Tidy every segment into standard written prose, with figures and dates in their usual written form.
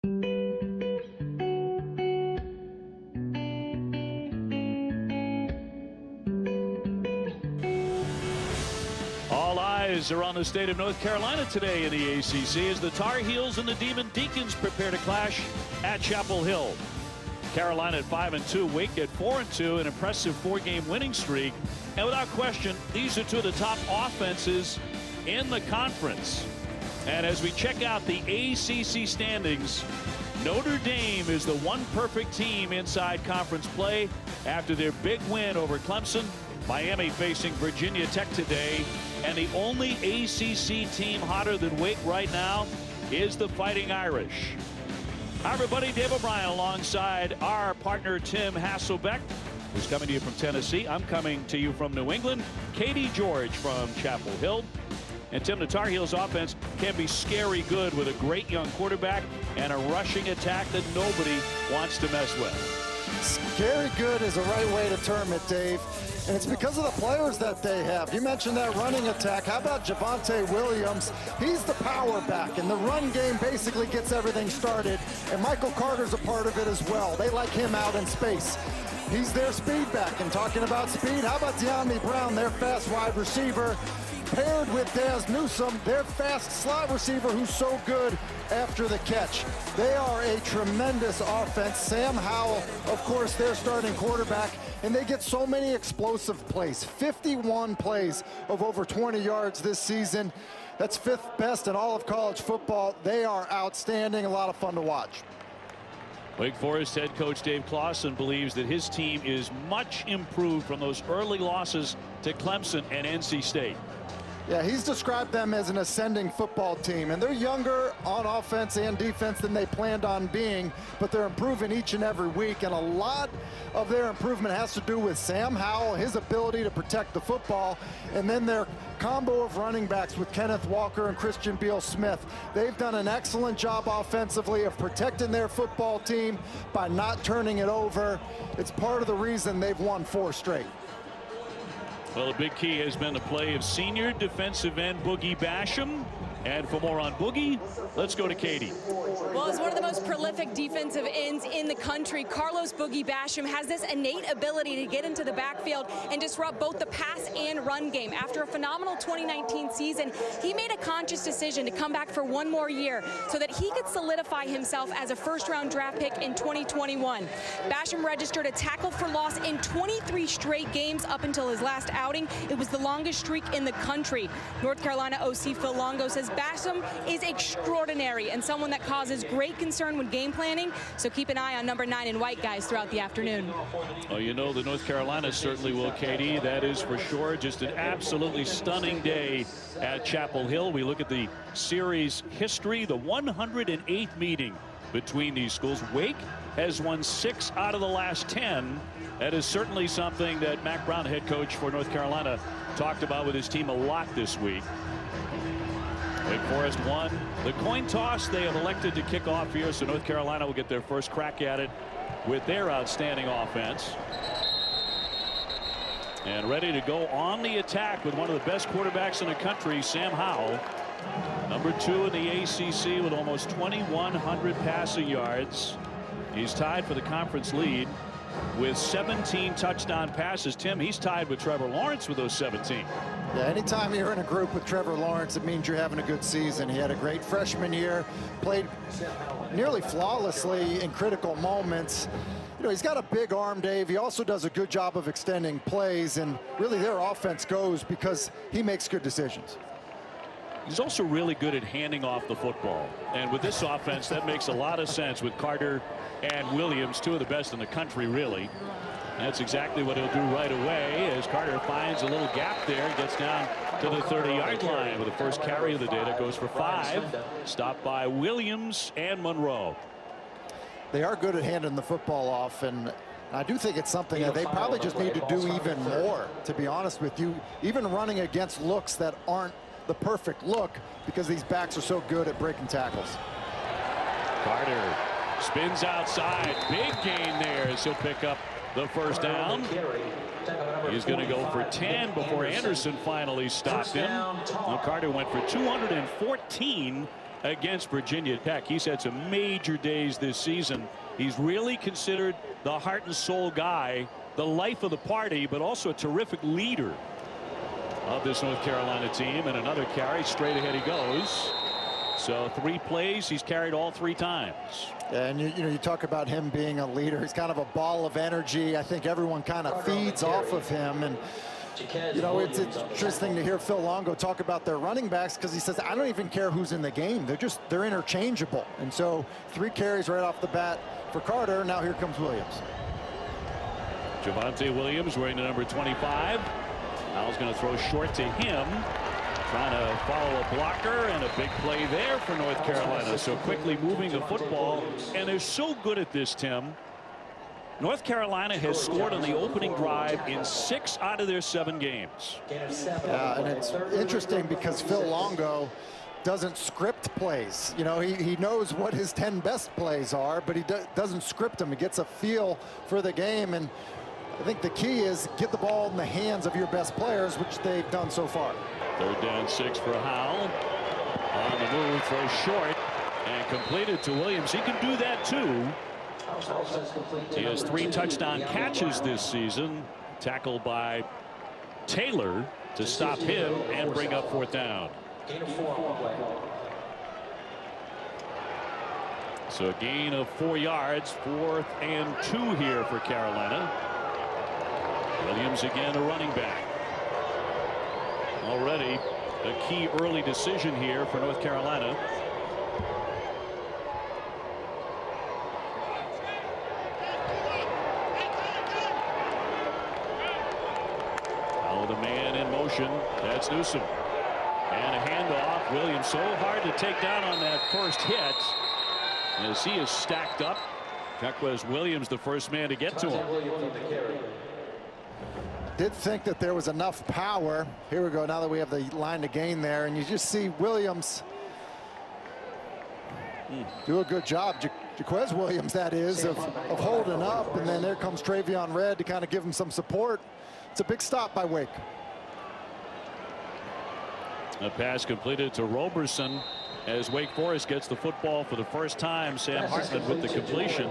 All eyes are on the state of North Carolina today in the ACC as the Tar Heels and the Demon Deacons prepare to clash at Chapel Hill. Carolina at 5-2, Wake at 4-2, an impressive 4-game winning streak. And without question, these are two of the top offenses in the conference. And as we check out the ACC standings, Notre Dame is the one perfect team inside conference play after their big win over Clemson. Miami facing Virginia Tech today. And the only ACC team hotter than Wake right now is the Fighting Irish. Hi, everybody. Dave O'Brien alongside our partner, Tim Hasselbeck, who's coming to you from Tennessee. I'm coming to you from New England. Katie George from Chapel Hill. And Tim, the Tar Heels offense can be scary good with a great young quarterback and a rushing attack that nobody wants to mess with. Scary good is the right way to term it, Dave. And it's because of the players that they have. You mentioned that running attack. How about Javonte Williams? He's the power back, and the run game basically gets everything started. And Michael Carter's a part of it as well. They like him out in space. He's their speed back. And talking about speed, how about De'Ami Brown, their fast wide receiver, paired with Daz Newsome, their fast slot receiver who's so good after the catch. They are a tremendous offense. Sam Howell, of course, their starting quarterback, and they get so many explosive plays. 51 plays of over 20 yards this season. That's 5th best in all of college football. They are outstanding, a lot of fun to watch. Wake Forest head coach Dave Clawson believes that his team is much improved from those early losses to Clemson and NC State. Yeah, he's described them as an ascending football team, and they're younger on offense and defense than they planned on being, but they're improving each and every week, and a lot of their improvement has to do with Sam Howell, his ability to protect the football, and then their combo of running backs with Kenneth Walker and Christian Beal-Smith. They've done an excellent job offensively of protecting their football team by not turning it over. It's part of the reason they've won 4 straight. Well, a big key has been the play of senior defensive end Boogie Basham. And for more on Boogie, let's go to Katie. Well, as one of the most prolific defensive ends in the country, Carlos Boogie Basham has this innate ability to get into the backfield and disrupt both the pass and run game. After a phenomenal 2019 season, he made a conscious decision to come back for one more year so that he could solidify himself as a first-round draft pick in 2021. Basham registered a tackle for loss in 23 straight games up until his last outing. It was the longest streak in the country. North Carolina OC Phil Longo says Basham is extraordinary and someone that causes great concern when game planning, so keep an eye on number 9 in white guys throughout the afternoon. Oh, you know, the North Carolina certainly will, Katie. That is for sure. Just an absolutely stunning day at Chapel Hill. We look at the series history, the 108th meeting between these schools. Wake has won 6 out of the last 10. That is certainly something that Mack Brown, head coach for North Carolina, talked about with his team a lot this week. Wake Forest won the coin toss. They have elected to kick off here, so North Carolina will get their first crack at it with their outstanding offense. And ready to go on the attack with one of the best quarterbacks in the country, Sam Howell. Number 2 in the ACC with almost 2,100 passing yards. He's tied for the conference lead with 17 touchdown passes. Tim, he's tied with Trevor Lawrence with those 17. Yeah, anytime you're in a group with Trevor Lawrence, it means you're having a good season. He had a great freshman year, played nearly flawlessly in critical moments. You know, he's got a big arm, Dave. He also does a good job of extending plays, and really their offense goes because he makes good decisions. He's also really good at handing off the football. And with this offense, that makes a lot of sense with Carter and Williams, 2 of the best in the country, really. That's exactly what he'll do right away as Carter finds a little gap there, gets down to the 30-yard line with the first carry of the day that goes for 5. Stopped by Williams and Monroe. They are good at handing the football off, and I do think it's something that they probably just need to do even more, to be honest with you, even running against looks that aren't the perfect look because these backs are so good at breaking tackles. Carter spins outside. Big gain there as he'll pick up the first down. He's going to go for 10 before Anderson finally stopped him. Well, Carter went for 214 against Virginia Tech. He's had some major days this season. He's really considered the heart and soul guy, the life of the party, but also a terrific leader of this North Carolina team. And another carry, straight ahead he goes. So 3 plays, he's carried all 3 times. And you talk about him being a leader. He's kind of a ball of energy. I think everyone kind of feeds off of him. And it's interesting to hear Phil Longo talk about their running backs, because he says, I don't even care who's in the game. They're interchangeable. And so 3 carries right off the bat for Carter. Now here comes Williams. Javonte Williams wearing the number 25. Howell's going to throw short to him. Trying to follow a blocker, and a big play there for North Carolina. So quickly moving the football. And they're so good at this, Tim. North Carolina has scored on the opening drive in 6 out of their 7 games. Yeah, and it's interesting because Phil Longo doesn't script plays. He knows what his 10 best plays are, but he doesn't script them. He gets a feel for the game, and I think the key is get the ball in the hands of your best players, which they've done so far. 3rd down 6 for Howell. On the move, throws short and completed to Williams. He can do that too. He has 3 touchdown catches this season. Tackled by Taylor to stop him and bring up 4th down. So a gain of 4 yards, 4th and 2 here for Carolina. Williams again, a running back. Already a key early decision here for North Carolina. Now the man in motion. That's Newsom. And a handoff. Williams so hard to take down on that first hit, as he is stacked up. Jaquez Williams, the first man to get to him. Did think that there was enough power. Here we go, now that we have the line to gain there, and you just see Williams do a good job. Jaquez Williams, that is, of holding up, and then there comes Travion Red to kind of give him some support. It's a big stop by Wake. A pass completed to Roberson as Wake Forest gets the football for the first time. Sam Hartman with the completion.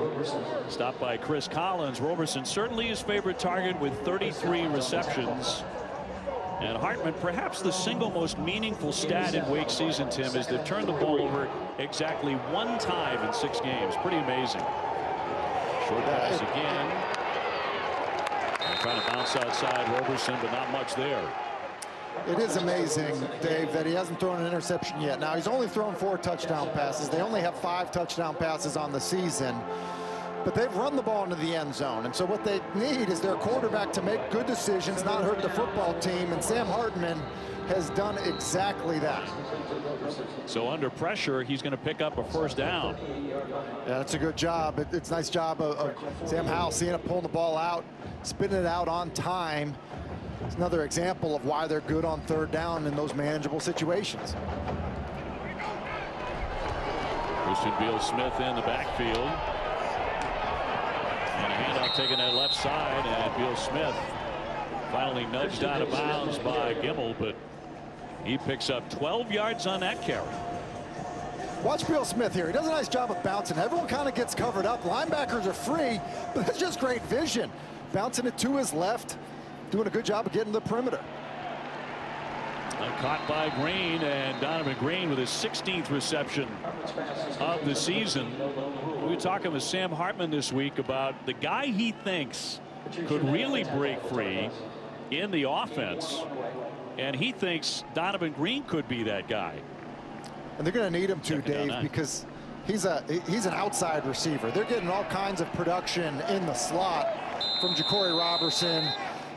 Stopped by Chris Collins. Roberson certainly his favorite target with 33 receptions. And Hartman, perhaps the single most meaningful stat in Wake's season, Tim, is they've turned the ball over exactly 1 time in 6 games. Pretty amazing. Short pass again. And trying to bounce outside Roberson, but not much there. It is amazing, Dave, that he hasn't thrown an interception yet. Now, he's only thrown 4 touchdown passes. They only have 5 touchdown passes on the season. But they've run the ball into the end zone. And so what they need is their quarterback to make good decisions, not hurt the football team. And Sam Hartman has done exactly that. So under pressure, he's going to pick up a 1st down. Yeah, that's a good job. It's a nice job of Sam Howell seeing it, pulling the ball out, spitting it out on time. It's another example of why they're good on 3rd down in those manageable situations. Christian Beal-Smith in the backfield. And a handoff taken that left side, and Beal-Smith finally nudged out of bounds by Gimmel, but he picks up 12 yards on that carry. Watch Beal-Smith here. He does a nice job of bouncing. Everyone kind of gets covered up. Linebackers are free, but that's just great vision. Bouncing it to his left. Doing a good job of getting to the perimeter. Caught by Green, and Donovan Green with his 16th reception of the season. We were talking with Sam Hartman this week about the guy he thinks could really break free in the offense, and he thinks Donovan Green could be that guy. And they're going to need him to, Dave, because he's an outside receiver. They're getting all kinds of production in the slot from Ja'Cory Robertson.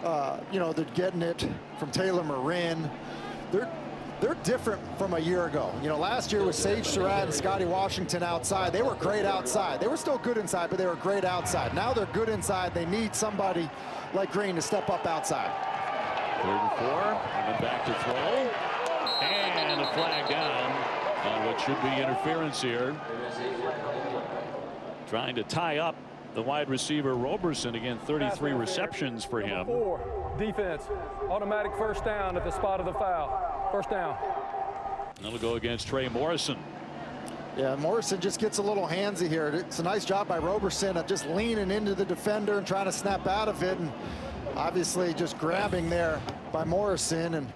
They're getting it from Taylor Marin. They're different from a year ago. Last year was Sage Surratt and Scotty Washington outside. They were great outside. They were still good inside, but they were great outside. Now they're good inside. They need somebody like Green to step up outside. 3rd and 4, and back to throw. And a flag down on what should be interference here. Trying to tie up the wide receiver Roberson. Again, 33 receptions for him. 4, defense, automatic 1st down at the spot of the foul. 1st down. That'll go against Trey Morrison. Yeah, Morrison just gets a little handsy here. It's a nice job by Roberson of just leaning into the defender and trying to snap out of it, and obviously just grabbing there by Morrison. And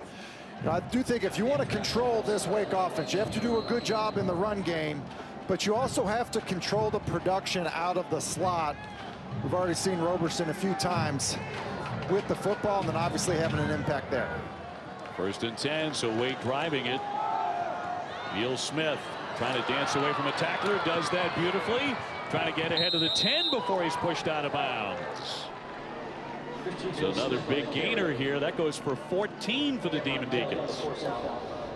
I do think if you want to control this Wake offense, you have to do a good job in the run game, but you also have to control the production out of the slot. We've already seen Roberson a few times with the football, and then obviously having an impact there. 1st and 10, so Wake driving it. Neil Smith trying to dance away from a tackler, does that beautifully. Trying to get ahead of the 10 before he's pushed out of bounds. So another big gainer here. That goes for 14 for the Demon Deacons. Yeah,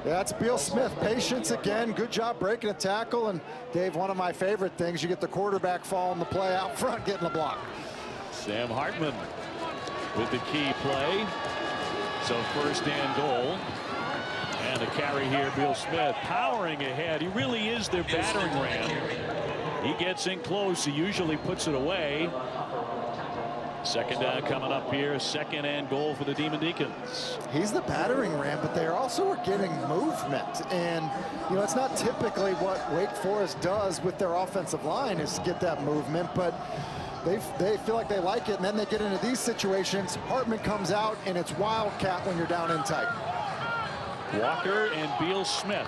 that's Beal Smith. Patience again. Good job breaking a tackle. And Dave, one of my favorite things, you get the quarterback following the play out front, getting the block. Sam Hartman with the key play. So 1st and goal. And the carry here, Beal Smith powering ahead. He really is their battering ram. He gets in close. He usually puts it away. 2nd down coming up here. 2nd and goal for the Demon Deacons. He's the battering ram, but they also are getting movement. And, you know, it's not typically what Wake Forest does with their offensive line is get that movement, but they feel like they like it, and then they get into these situations. Hartman comes out, and it's wildcat when you're down in tight. Walker and Beal Smith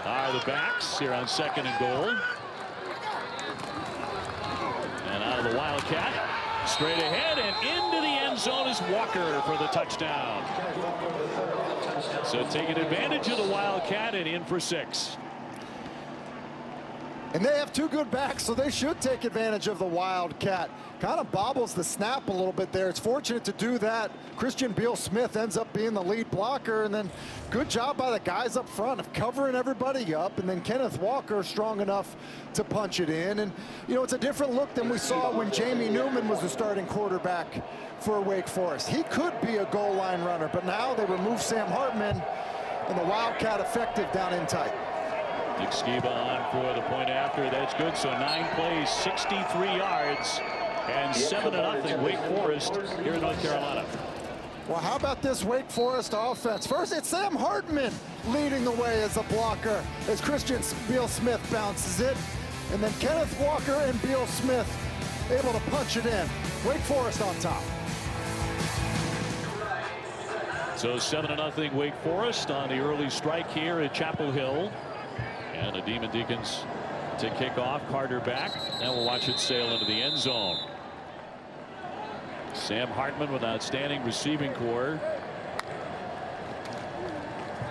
are the backs here on 2nd and goal. And out of the wildcat, straight ahead and into the end zone is Walker for the touchdown. So taking advantage of the wildcat and in for 6. And they have 2 good backs, so they should take advantage of the wildcat. Kind of bobbles the snap a little bit there. It's fortunate to do that. Christian Beal Smith ends up being the lead blocker, and then good job by the guys up front of covering everybody up, and then Kenneth Walker strong enough to punch it in. And, you know, it's a different look than we saw when Jamie Newman was the starting quarterback for Wake Forest. He could be a goal line runner, but now they remove Sam Hartman, and the wildcat effective down in tight. Nick Skiba on for the point after. That's good. So 9 plays, 63 yards, and 7-0 Wake Forest here in North Carolina. Well, how about this Wake Forest offense? First, it's Sam Hartman leading the way as a blocker as Christian Beal Smith bounces it. And then Kenneth Walker and Beal Smith able to punch it in. Wake Forest on top. So 7-0 Wake Forest on the early strike here at Chapel Hill. And the Demon Deacons to kick off. Carter back, and we'll watch it sail into the end zone. Sam Hartman with outstanding receiving core.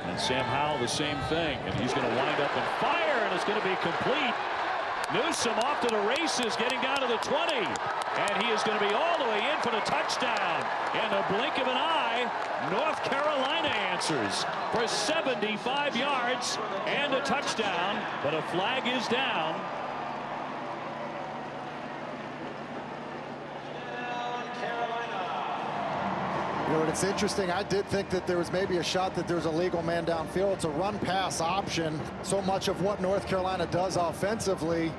And Sam Howell the same thing, and he's going to wind up and fire, and it's going to be complete. Newsome off to the races, getting down to the 20, and he is going to be all the way in for the touchdown. In the blink of an eye, North Carolina answers for 75 yards and a touchdown, but a flag is down. You know, it's interesting. I did think that there was maybe a shot that there's a legal man downfield. It's a run-pass option. So much of what North Carolina does offensively,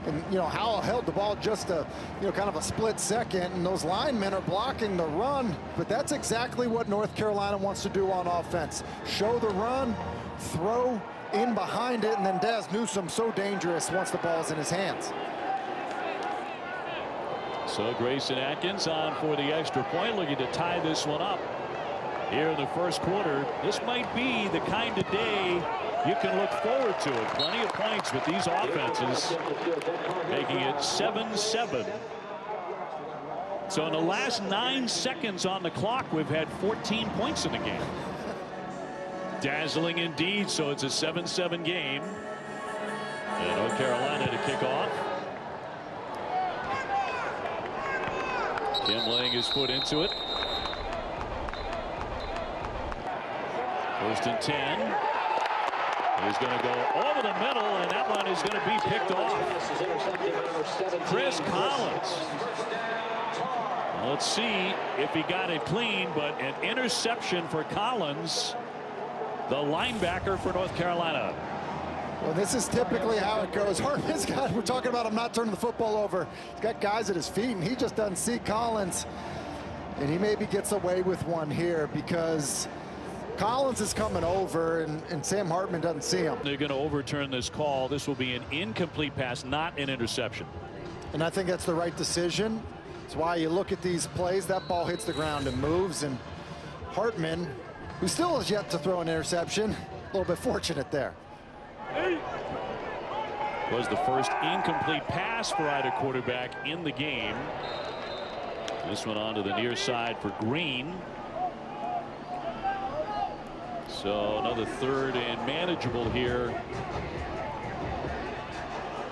and you know, Howell held the ball just a, you know, kind of a split second, and those linemen are blocking the run. But that's exactly what North Carolina wants to do on offense: show the run, throw in behind it, and then Daz Newsome so dangerous once the ball's in his hands. So Grayson Atkins on for the extra point, looking to tie this one up here in the first quarter. This might be the kind of day you can look forward to it. Plenty of points with these offenses, making it 7-7. So in the last 9 seconds on the clock, we've had 14 points in the game. Dazzling indeed. So it's a 7-7 game. And North Carolina to kick off. Kim laying his foot into it. 1st and 10. He's going to go over the middle, and that one is going to be picked off. Chris Collins. Well, let's see if he got it clean, but an interception for Collins, the linebacker for North Carolina. Well, this is typically how it goes. Hartman's got, we're talking about him not turning the football over. He's got guys at his feet, and he just doesn't see Collins. And he maybe gets away with one here because Collins is coming over, and Sam Hartman doesn't see him. They're going to overturn this call. This will be an incomplete pass, not an interception. And I think that's the right decision. That's why you look at these plays. That ball hits the ground and moves. And Hartman, who still has yet to throw an interception, a little bit fortunate there. Was the first incomplete pass for either quarterback in the game. This one onto the near side for Green. So another 3rd and manageable here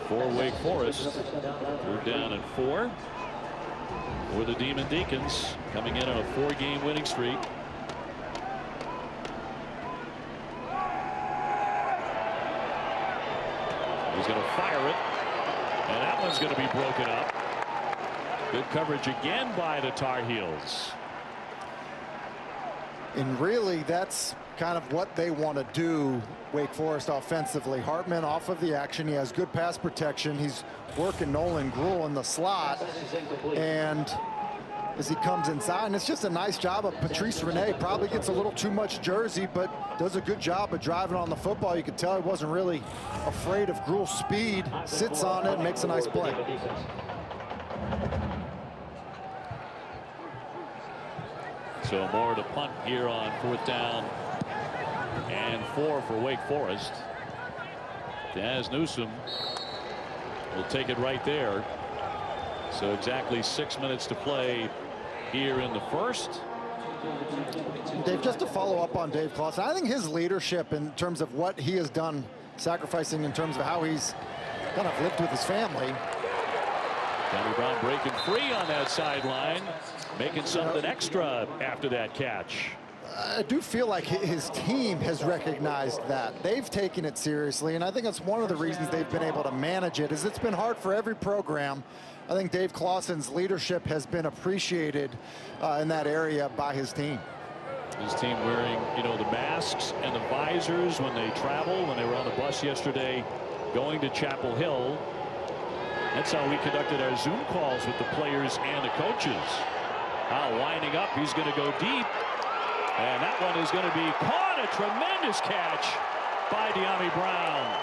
for Wake Forest. 3rd down and 4 for the Demon Deacons, coming in on a 4-game winning streak. He's going to fire it, and that one's going to be broken up. Good coverage again by the Tar Heels. And really, that's kind of what they want to do, Wake Forest offensively. Hartman off of the action. He has good pass protection. He's working Nolan Gruel in the slot. And as he comes inside, and it's just a nice job of Patrice Rene. Probably gets a little too much jersey, but does a good job of driving on the football. You could tell he wasn't really afraid of Gruel's speed. Sits on it and makes a nice play. So more to punt here on 4th down and 4 for Wake Forest. Daz Newsome will take it right there. So exactly 6 minutes to play here in the first. Dave, just to follow up on Dave Clawson, I think his leadership in terms of what he has done, sacrificing in terms of how he's kind of lived with his family. Tommy Brown breaking free on that sideline, making something extra after that catch. I do feel like his team has recognized that. They've taken it seriously, and I think that's one of the reasons they've been able to manage it, is it's been hard for every program. I think Dave Clawson's leadership has been appreciated in that area by his team. His team wearing, the masks and the visors when they travel, when they were on the bus yesterday going to Chapel Hill. That's how we conducted our Zoom calls with the players and the coaches. Now winding up, he's going to go deep. And that one is going to be caught. A tremendous catch by De'Ami Brown.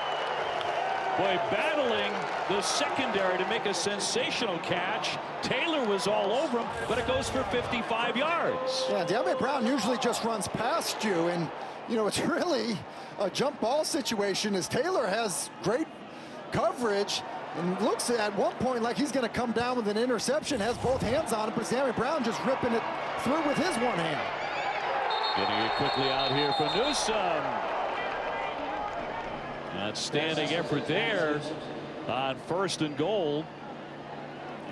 Boy, battling the secondary to make a sensational catch. Taylor was all over him, but it goes for 55 yards. Yeah, De'Ami Brown usually just runs past you, and it's really a jump ball situation as Taylor has great coverage and looks at one point like he's going to come down with an interception, has both hands on it, but De'Ami Brown just ripping it through with his one hand. Getting it quickly out here for Newsome. Outstanding effort there on 1st and goal.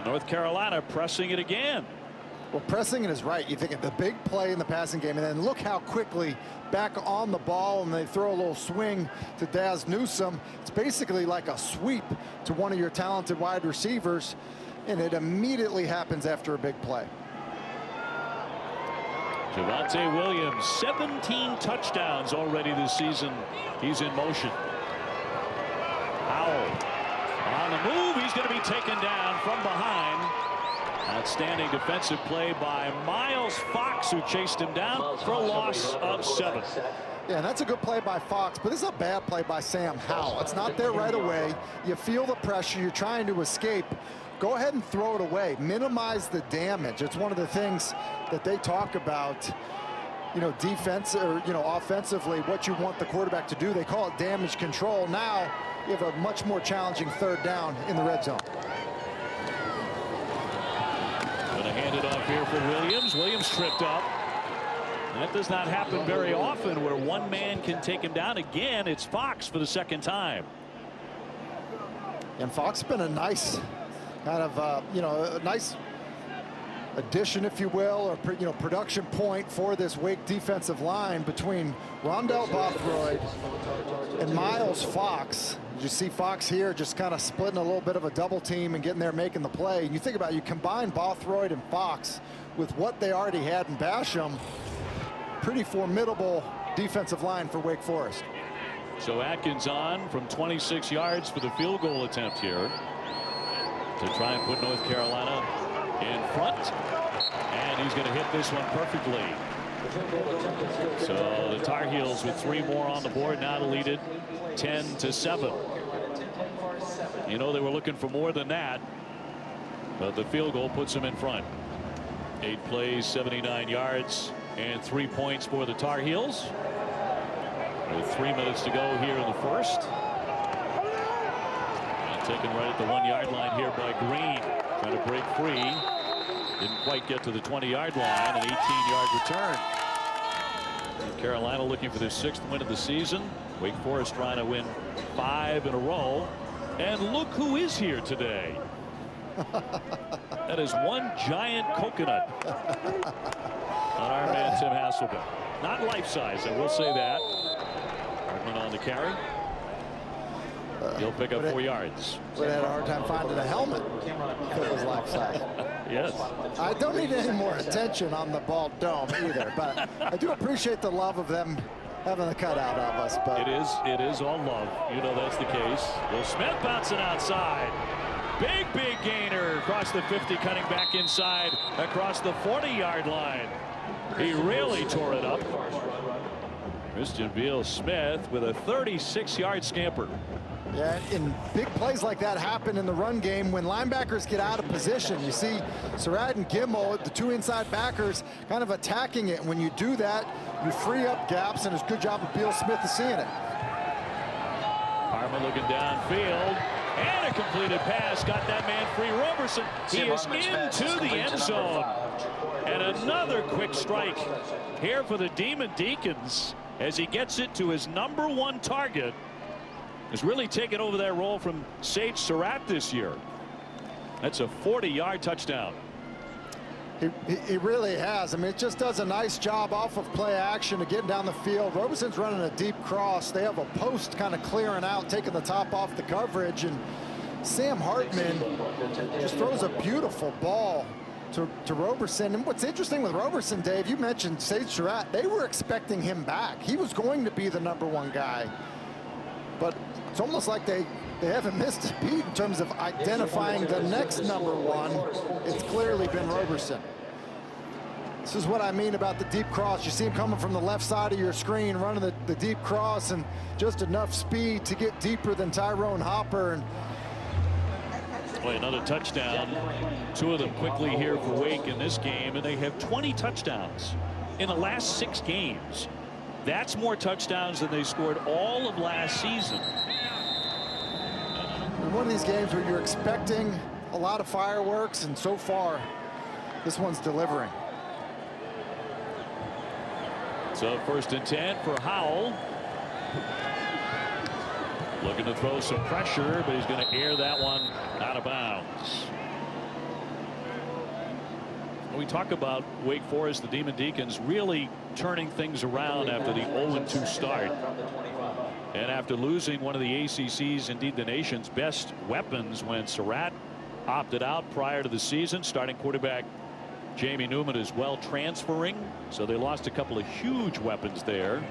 North Carolina pressing it again. Well, pressing it is right. You think of the big play in the passing game, and then look how quickly back on the ball, and they throw a little swing to Daz Newsome. It's basically like a sweep to one of your talented wide receivers, and it immediately happens after a big play. Javonte Williams, 17 touchdowns already this season. He's in motion. Howell on the move. He's going to be taken down from behind. Outstanding defensive play by Miles Fox, who chased him down for a loss of 7. Yeah, and that's a good play by Fox, but this is a bad play by Sam Howell. It's not there right away. You feel the pressure. You're trying to escape. Go ahead and throw it away. Minimize the damage. It's one of the things that they talk about, defense or, offensively, what you want the quarterback to do. They call it damage control. Now you have a much more challenging 3rd down in the red zone. Going to hand it off here for Williams. Williams tripped up. That does not happen very often where one man can take him down. Again, it's Fox for the 2nd time. And Fox has been a nice kind of, a nice addition, if you will, or, production point for this Wake defensive line between Rondell Bothroyd and Miles Fox. You see Fox here just kind of splitting a little bit of a double team and getting there, making the play. And you think about it, you combine Bothroyd and Fox with what they already had in Basham. Pretty formidable defensive line for Wake Forest. So Atkins on from 26 yards for the field goal attempt here to try and put North Carolina in front. And he's going to hit this one perfectly. So the Tar Heels with 3 more on the board now to lead it 10-7. You know, they were looking for more than that, but the field goal puts them in front. 8 plays, 79 yards, and 3 points for the Tar Heels. With 3 minutes to go here in the first. And taken right at the 1-yard line here by Green. Trying to break free. Didn't quite get to the 20-yard line. An 18-yard return. And Carolina looking for their 6th win of the season. Wake Forest trying to win 5 in a row. And look who is here today. That is one giant coconut on our man Tim Hasselbeck. Not life-size, I will say that. Hartman on the carry. He'll pick up 4 yards. Would have had a hard time finding a helmet if it was life-size. Yes. I don't need any more attention on the bald dome either, but I do appreciate the love of them having the cutout of us. But it is all love. You know that's the case. Will Smith bouncing outside. Big gainer across the 50, cutting back inside across the 40-yard line. He really tore it up. Christian Beal-Smith with a 36-yard scamper. Yeah, and big plays like that happen in the run game when linebackers get out of position. You see Surratt and Gimel, the 2 inside backers, kind of attacking it. When you do that, you free up gaps, and it's a good job of Beal-Smith of seeing it. Hartman looking downfield, and a completed pass. Got that man free. Roberson, he is into the end zone. And another quick strike here for the Demon Deacons as he gets it to his #1 target. Has really taken over that role from Sage Surratt this year. That's a 40-yard touchdown. He really has. I mean, it just does a nice job off of play action of getting down the field. Roberson's running a deep cross. They have a post kind of clearing out, taking the top off the coverage, and Sam Hartman just throws a beautiful ball to Roberson. And what's interesting with Roberson, Dave, you mentioned Sage Surratt. They were expecting him back. He was going to be the #1 guy. But it's almost like they haven't missed a beat in terms of identifying the next #1. It's clearly been Roberson. This is what I mean about the deep cross. You see him coming from the left side of your screen, running the deep cross, and just enough speed to get deeper than Tyrone Hopper. And boy, another touchdown. 2 of them quickly here for Wake in this game, and they have 20 touchdowns in the last 6 games. That's more touchdowns than they scored all of last season. One of these games where you're expecting a lot of fireworks, and so far, this one's delivering. So 1st and 10 for Howell. Looking to throw some pressure, but he's going to air that one out of bounds. We talk about Wake Forest, the Demon Deacons, really turning things around after the 0-2 start. And after losing one of the ACC's, indeed the nation's best weapons when Surratt opted out prior to the season. Starting quarterback Jamie Newman as well transferring. So they lost a couple of huge weapons there.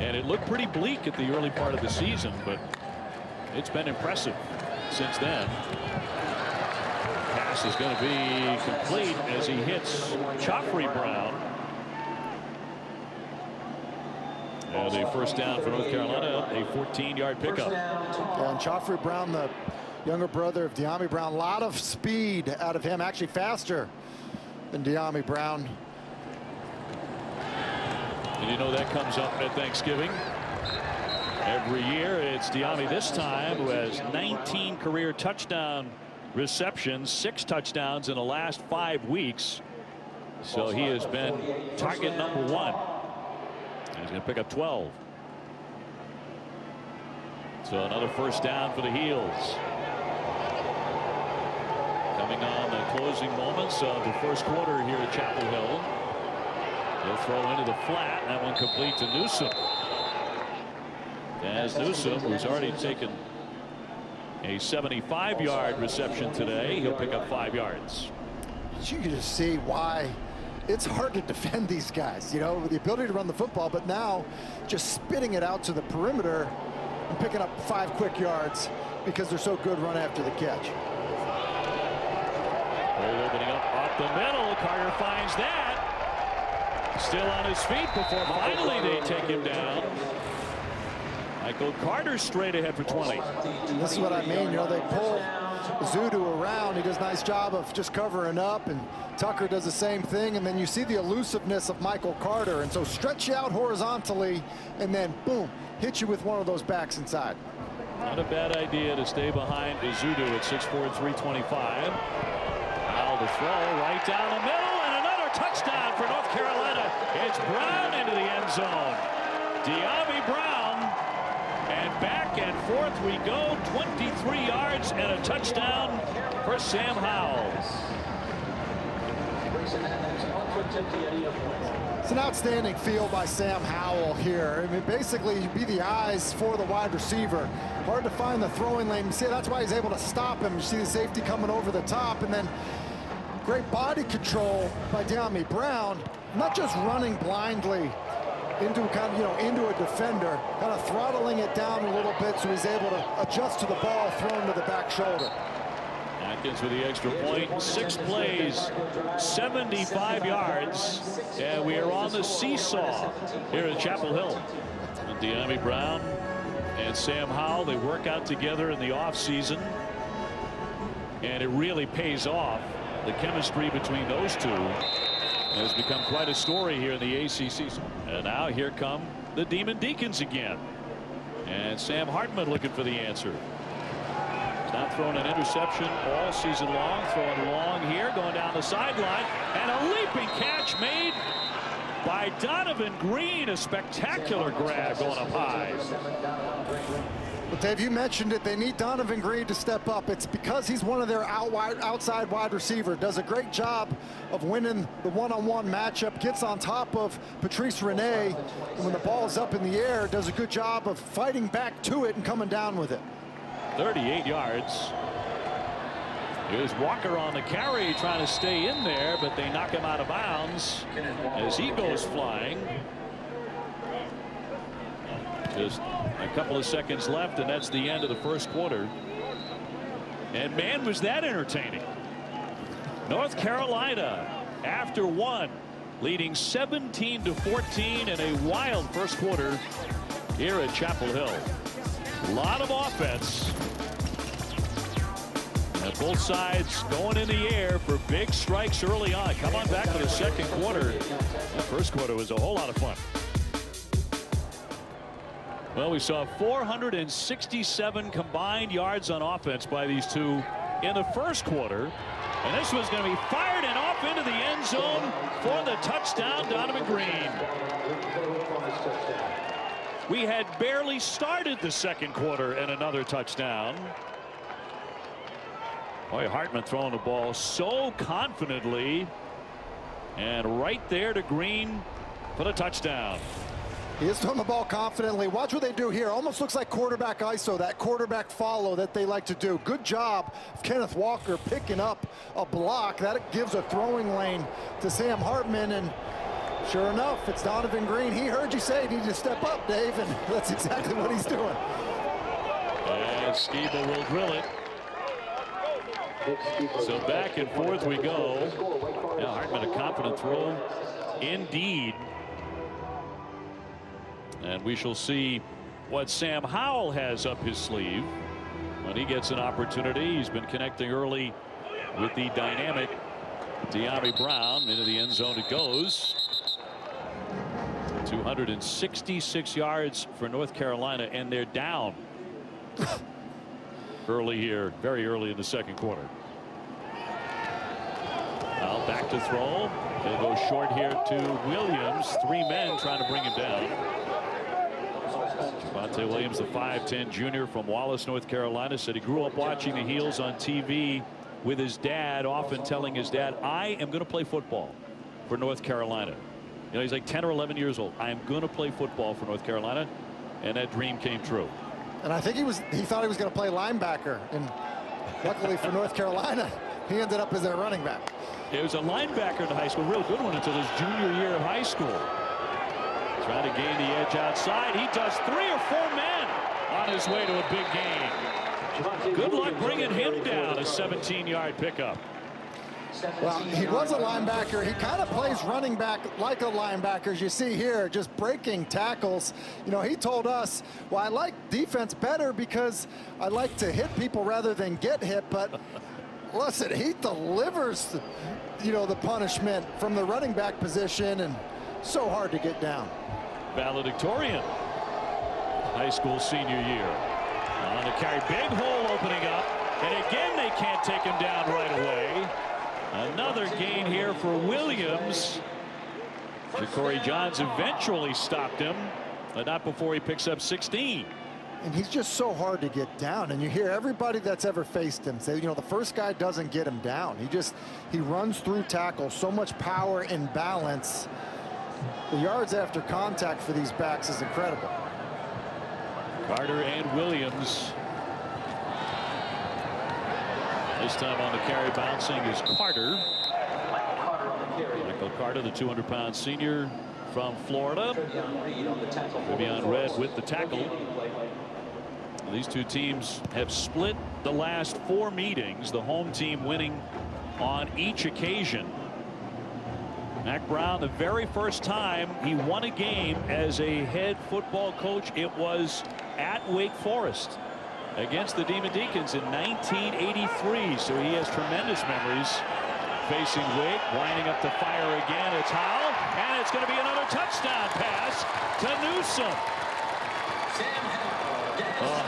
And it looked pretty bleak at the early part of the season, but it's been impressive since then. Pass is going to be complete as he hits Joffrey Brown. And a 1st down for North Carolina, a 14-yard pickup. And Joffrey Brown, the younger brother of De'Ami Brown, a lot of speed out of him, actually faster than De'Ami Brown. And you know that comes up at Thanksgiving. Every year it's De'Ami this time who has 19 career touchdown receptions, 6 touchdowns in the last 5 weeks. So he has been target #1. And he's going to pick up 12. So another 1st down for the Heels. Coming on the closing moments of the 1st quarter here at Chapel Hill. They'll throw into the flat. That one complete to Newsome. As Newsome, who's already taken a 75-yard reception today, he'll pick up 5 yards. You can just see why it's hard to defend these guys, you know, the ability to run the football, but now just spitting it out to the perimeter and picking up 5 quick yards because they're so good run after the catch. Hole opening up off the middle. Carter finds that. Still on his feet before finally they take him down. Michael Carter straight ahead for 20. This is what I mean. You know, they pull Zudu around. He does a nice job of just covering up, and Tucker does the same thing. And then you see the elusiveness of Michael Carter. And so stretch you out horizontally, and then boom, hit you with one of those backs inside. Not a bad idea to stay behind Zudu at 6'4", 325. Howell to throw right down the middle, and another touchdown for North Carolina. It's Brown into the end zone. De'Ami Brown, and back and forth we go. 23 yards and a touchdown for Sam Howell. It's an outstanding field by Sam Howell here. I mean, basically, you be the eyes for the wide receiver. Hard to find the throwing lane. You see, that's why he's able to stop him. You see the safety coming over the top, and then great body control by De'Ami Brown. Not just running blindly into kind of, into a defender, kind of throttling it down a little bit so he's able to adjust to the ball thrown to the back shoulder. Atkins with the extra point. 6 plays, 75 yards, and we are on the seesaw here at Chapel Hill. And De'Ami Brown and Sam Howell, they work out together in the offseason, and it really pays off. The chemistry between those two has become quite a story here in the ACC. And now here come the Demon Deacons again, and Sam Hartman looking for the answer. He's not thrown an interception all season long. Throwing long here, going down the sideline, and a leaping catch made by Donovan Green. A spectacular grab going up high. But Dave, you mentioned it. They need Donovan Green to step up. It's because he's one of their outside wide receiver. Does a great job of winning the one-on-one matchup. Gets on top of Patrice Rene. And when the ball's up in the air, does a good job of fighting back to it and coming down with it. 38 yards. Here's Walker on the carry, trying to stay in there, but they knock him out of bounds as he goes flying. Just a couple of seconds left, and that's the end of the first quarter. And man, was that entertaining. North Carolina, after one, leading 17-14 in a wild first quarter here at Chapel Hill. A lot of offense. And both sides going in the air for big strikes early on. Come on back to the second quarter. The first quarter was a whole lot of fun. Well, we saw 467 combined yards on offense by these two in the first quarter. And this was going to be fired and off into the end zone for the touchdown, Donovan Green. We had barely started the second quarter and another touchdown. Boy, Hartman throwing the ball so confidently, and right there to Green for the touchdown. He is throwing the ball confidently. Watch what they do here. Almost looks like quarterback ISO, that quarterback follow that they like to do. Good job of Kenneth Walker picking up a block. That gives a throwing lane to Sam Hartman, and sure enough, it's Donovan Green. He heard you say he needed to step up, Dave, and that's exactly what he's doing. And Skiba will drill it. So back and forth we go. Now Hartman, a confident throw indeed. And we shall see what Sam Howell has up his sleeve when he gets an opportunity. He's been connecting early with the dynamic De'Ami Brown. Into the end zone it goes. 266 yards for North Carolina, and they're down early here, very early in the second quarter. Now back to throw. He'll go short here to Williams. 3 men trying to bring him down. Javonte Williams, the 5'10" junior from Wallace, North Carolina, said he grew up watching the Heels on TV with his dad, often telling his dad, I am going to play football for North Carolina. You know, he's like 10 or 11 years old. I am going to play football for North Carolina, and that dream came true. And I think he thought he was going to play linebacker, and luckily for North Carolina, he ended up as their running back. He was a linebacker in high school, real good one until his junior year of high school. Trying to gain the edge outside. He does 3 or 4 men on his way to a big gain. Good luck bringing him down. A 17-yard pickup. Well, he was a linebacker. He kind of plays running back like a linebacker, as you see here, just breaking tackles. You know, he told us, well, I like defense better because I like to hit people rather than get hit. But listen, he delivers, you know, the punishment from the running back position, and so hard to get down. Valedictorian, high school senior year. On the carry, big hole opening up, and again they can't take him down right away. Another gain here for Williams. Ja'Cory Johns eventually stopped him, but not before he picks up 16. And he's just so hard to get down, and you hear everybody that's ever faced him say, you know, the first guy doesn't get him down. He runs through tackles, so much power and balance. The yards after contact for these backs is incredible. Carter and Williams. This time on the carry, bouncing is Carter. Michael Carter, the 200-pound senior from Florida. Vivian Red with the tackle. These two teams have split the last 4 meetings, the home team winning on each occasion. Mack Brown, the very first time he won a game as a head football coach, it was at Wake Forest against the Demon Deacons in 1983. So he has tremendous memories facing Wake. Winding up to fire again. It's Howell, and it's going to be another touchdown pass to Newsome.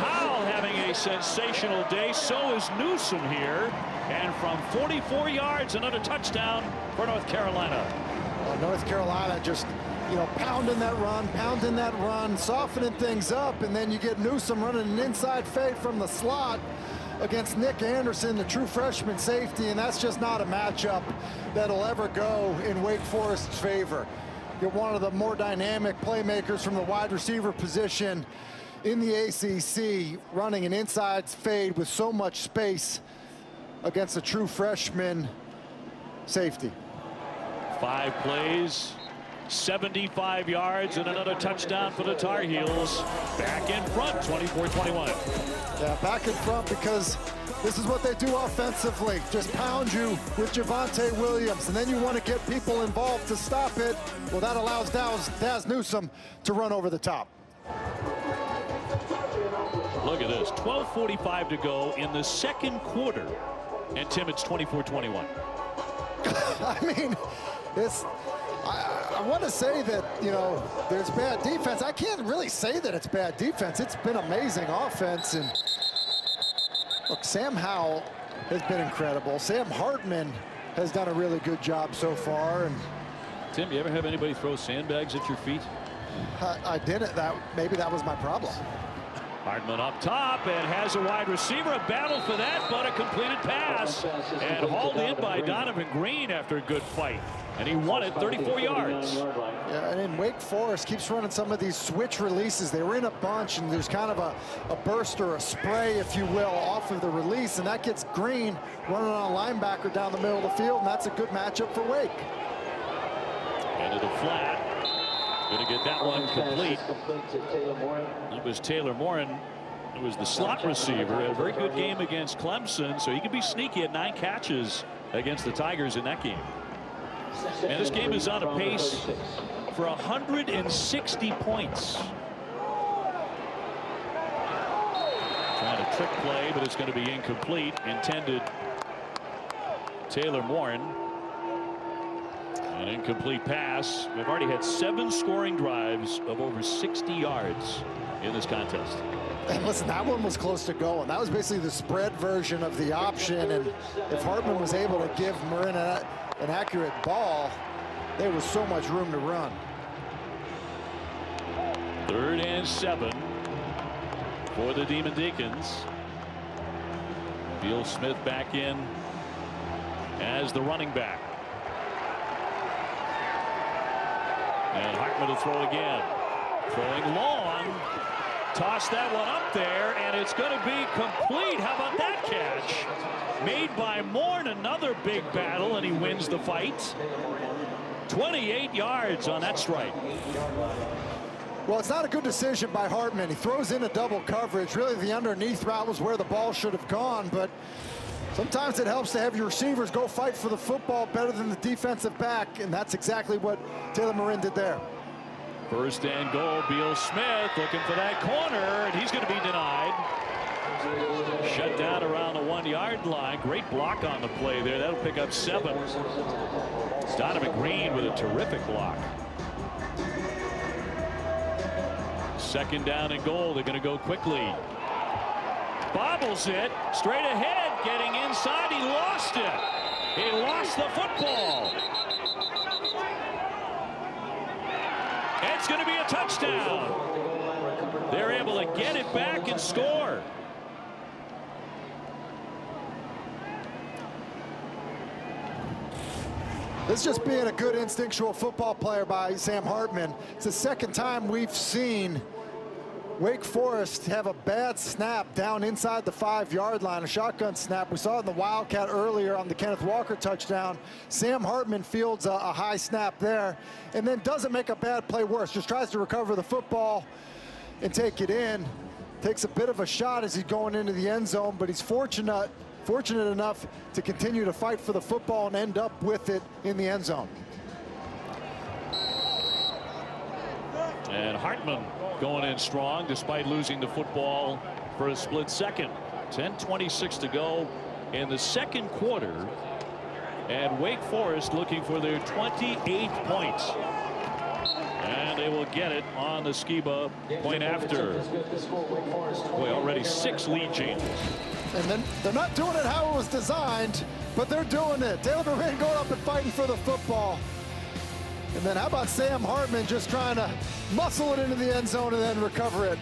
Howell having a sensational day. So is Newsome here. And from 44 yards, another touchdown for North Carolina. North Carolina just, you know, pounding that run, softening things up, and then you get Newsome running an inside fade from the slot against Nick Anderson, the true freshman safety, and that's just not a matchup that'll ever go in Wake Forest's favor. You're one of the more dynamic playmakers from the wide receiver position in the ACC, running an inside fade with so much space against a true freshman safety. 5 plays, 75 yards, and another touchdown for the Tar Heels. Back in front, 24-21. Yeah, back in front, because this is what they do offensively. Just pound you with Javonte Williams, and then you want to get people involved to stop it. Well, that allows Daz Newsome to run over the top. Look at this, 12:45 to go in the second quarter. And Tim, it's 24-21. I mean, I want to say that, you know, there's bad defense. I can't really say that it's bad defense. It's been amazing offense. And look, Sam Howell has been incredible. Sam Hartman has done a really good job so far. And Tim, you ever have anybody throw sandbags at your feet? I didn't. Maybe that was my problem. Hartman up top and has a wide receiver. A battle for that, but a completed pass. And hauled in by Donovan Green after a good fight. And he won it 34 yards. Yeah, and in Wake Forest keeps running some of these switch releases. They were in a bunch, and there's kind of a burst or a spray, if you will, off of the release. And that gets Green running on a linebacker down the middle of the field, and that's a good matchup for Wake. Into the flat. Going to get that one complete. It was Taylor Morin. It was the slot receiver. A very good game against Clemson, so he can be sneaky at 9 catches against the Tigers in that game. And this game is on a pace for 160 points. Trying a trick play, but it's going to be incomplete. Intended Taylor Morin. An incomplete pass. We've already had 7 scoring drives of over 60 yards in this contest. And listen, that one was close to going. That was basically the spread version of the option. And if Hartman was able to give Morin an accurate ball, there was so much room to run. 3rd and 7 for the Demon Deacons. Beal Smith back in as the running back. And Hartman to throw again. Throwing long. Toss that one up there, and it's going to be complete. How about that catch? Made by Morin, another big battle, and he wins the fight. 28 yards on that strike. Well, it's not a good decision by Hartman. He throws in a double coverage. Really, the underneath route was where the ball should have gone, but Sometimes it helps to have your receivers go fight for the football better than the defensive back, and that's exactly what Taylor Morin did there. First and goal, Beal Smith looking for that corner, and he's going to be denied. Shut down around the 1-yard line. Great block on the play there. That'll pick up 7. Donovan Green with a terrific block. Second down and goal. They're going to go quickly. Bobbles it straight ahead, getting inside. He lost it. He lost the football. It's going to be a touchdown. They're able to get it back and score. This is just being a good instinctual football player by Sam Hartman. It's the second time we've seen Wake Forest have a bad snap down inside the 5-yard line, a shotgun snap. We saw it in the Wildcat earlier on the Kenneth Walker touchdown. Sam Hartman fields a high snap there and then doesn't make a bad play worse. Just tries to recover the football and take it in. Takes a bit of a shot as he's going into the end zone, but he's fortunate enough to continue to fight for the football and end up with it in the end zone. And Hartman going in strong despite losing the football for a split second. 10:26 to go in the second quarter, and Wake Forest looking for their 28th point. And they will get it on the Skiba point after. Boy, already 6 lead changes. And then they're not doing it how it was designed, but they're doing it. Taylor Morin going up and fighting for the football. And then how about Sam Hartman just trying to muscle it into the end zone and then recover it.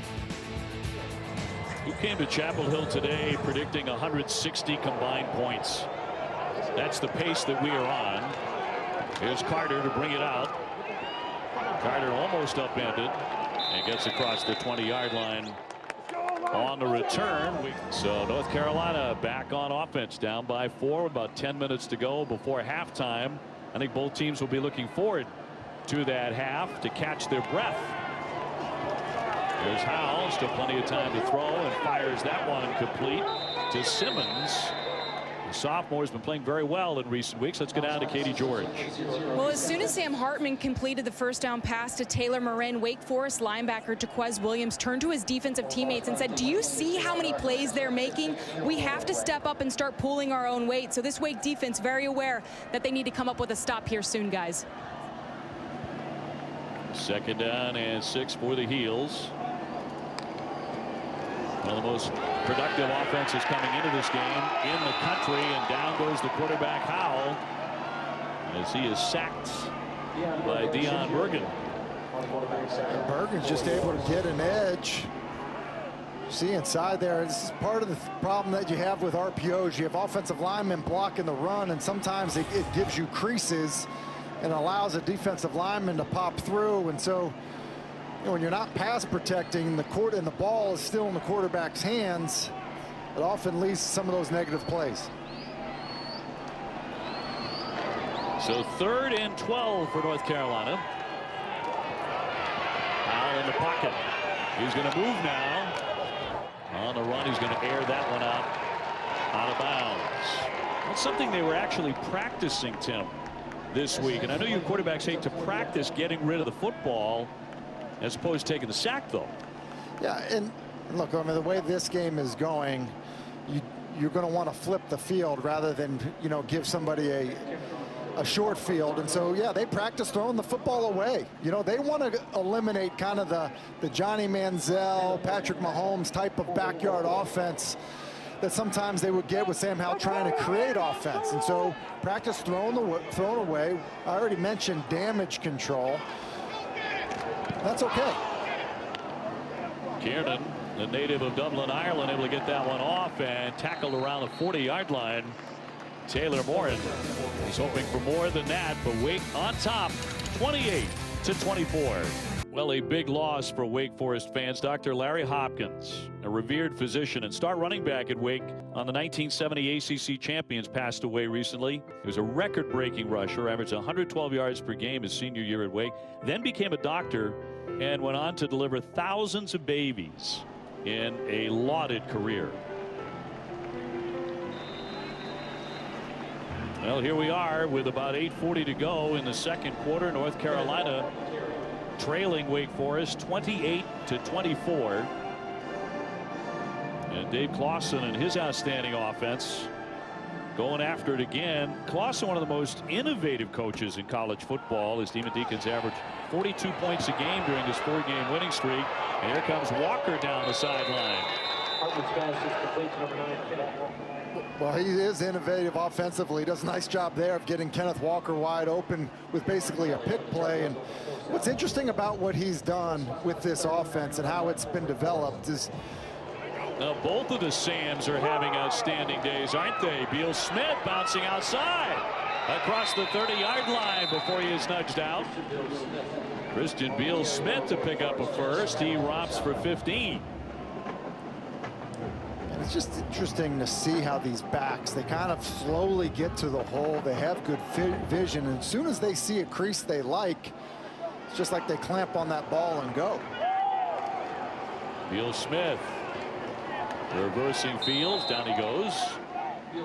Who came to Chapel Hill today predicting 160 combined points? That's the pace that we are on. Here's Carter to bring it out. Carter almost upended and gets across the 20-yard line on the return. So North Carolina back on offense, down by 4, about 10 minutes to go before halftime. I think both teams will be looking forward to that half to catch their breath. There's Howell, still plenty of time to throw, and fires that one complete to Simmons. The sophomore has been playing very well in recent weeks. Let's go down to Katie George. Well, as soon as Sam Hartman completed the first down pass to Taylor Morin, Wake Forest linebacker Jaquez Williams turned to his defensive teammates and said, do you see how many plays they're making? We have to step up and start pulling our own weight. So this Wake defense very aware that they need to come up with a stop here soon, guys. Second down and 6 for the Heels. One of the most productive offenses coming into this game in the country, and down goes the quarterback Howell as he is sacked by Deion Bergen. Bergen's just able to get an edge. See inside there, this is part of the problem that you have with RPOs. You have offensive linemen blocking the run, and sometimes it gives you creases and allows a defensive lineman to pop through. And so, you know, when you're not pass protecting the court and the ball is still in the quarterback's hands, it often leads to some of those negative plays. So 3rd and 12 for North Carolina. Howell in the pocket. He's going to move now. On the run, he's going to air that one out of bounds. That's something they were actually practicing, Tim, this week. And I know you quarterbacks hate to practice getting rid of the football as opposed to taking the sack, though. Yeah, and look, I mean, the way this game is going, you're going to want to flip the field rather than, you know, give somebody a short field. And so, yeah, they practice throwing the football away. You know, they want to eliminate kind of the Johnny Manziel, Patrick Mahomes type of backyard offense that sometimes they would get with Sam Howell trying to create offense. And so practice thrown away. I already mentioned damage control. That's okay. Kiernan, the native of Dublin, Ireland, able to get that one off and tackled around the 40-yard line. Taylor Morin is hoping for more than that, but Wake on top, 28-24. Well, a big loss for Wake Forest fans. Dr. Larry Hopkins, a revered physician and star running back at Wake on the 1970 ACC champions, passed away recently. He was a record-breaking rusher, averaged 112 yards per game his senior year at Wake, then became a doctor and went on to deliver thousands of babies in a lauded career. Well, here we are with about 8:40 to go in the second quarter. North Carolina trailing Wake Forest 28-24. And Dave Clawson and his outstanding offense going after it again. Clawson, one of the most innovative coaches in college football. His Demon Deacons averaged 42 points a game during this 4-game winning streak. And here comes Walker down the sideline. Hartman's pass is complete to number 9. Well, he is innovative offensively. He does a nice job there of getting Kenneth Walker wide open with basically a pick play. And what's interesting about what he's done with this offense and how it's been developed is now both of the Sams are having outstanding days, aren't they? Beal Smith bouncing outside across the 30-yard line before he is nudged out. Christian Beal Smith to pick up a first. He romps for 15. And it's just interesting to see how these backs, they kind of slowly get to the hole. They have good vision, and as soon as they see a crease they like, it's just like they clamp on that ball and go. Beal Smith reversing fields. Down he goes.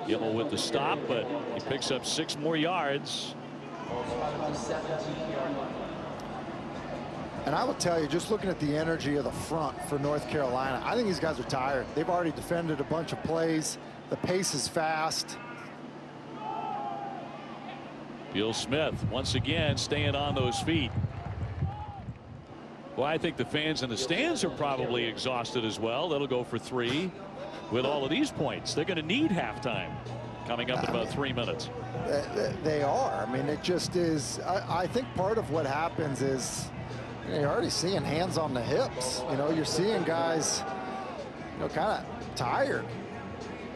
Gimmel with the stop, but he picks up 6 more yards. And I will tell you, just looking at the energy of the front for North Carolina, I think these guys are tired. They've already defended a bunch of plays. The pace is fast. Beal Smith once again staying on those feet. Well, I think the fans in the stands are probably exhausted as well. That'll go for 3 with all of these points. They're going to need halftime coming up in about 3 minutes. They are. I mean, it just is. I think part of what happens is, you know, you're already seeing hands on the hips. You know, you're seeing guys, you know, kind of tired.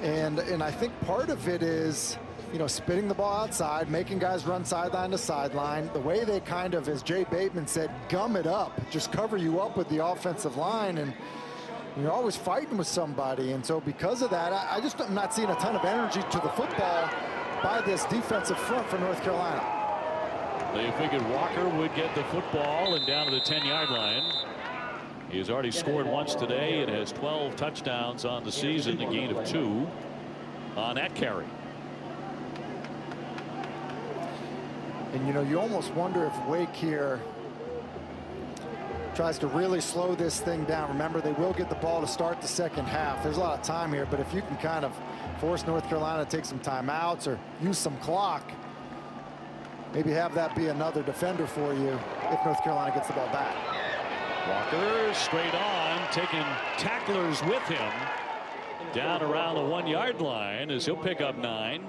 And I think part of it is, you know, spitting the ball outside, making guys run sideline to sideline. The way they kind of, as Jay Bateman said, gum it up, just cover you up with the offensive line, and you're always fighting with somebody. And so because of that, I'm not seeing a ton of energy to the football by this defensive front for North Carolina. They figured Walker would get the football and down to the 10-yard line. He has already scored once today and has 12 touchdowns on the season, a gain of 2 on that carry. And, you know, you almost wonder if Wake here tries to really slow this thing down. Remember, they will get the ball to start the second half. There's a lot of time here, but if you can kind of force North Carolina to take some timeouts or use some clock, maybe have that be another defender for you if North Carolina gets the ball back. Walker straight on, taking tacklers with him down around the 1-yard line as he'll pick up 9.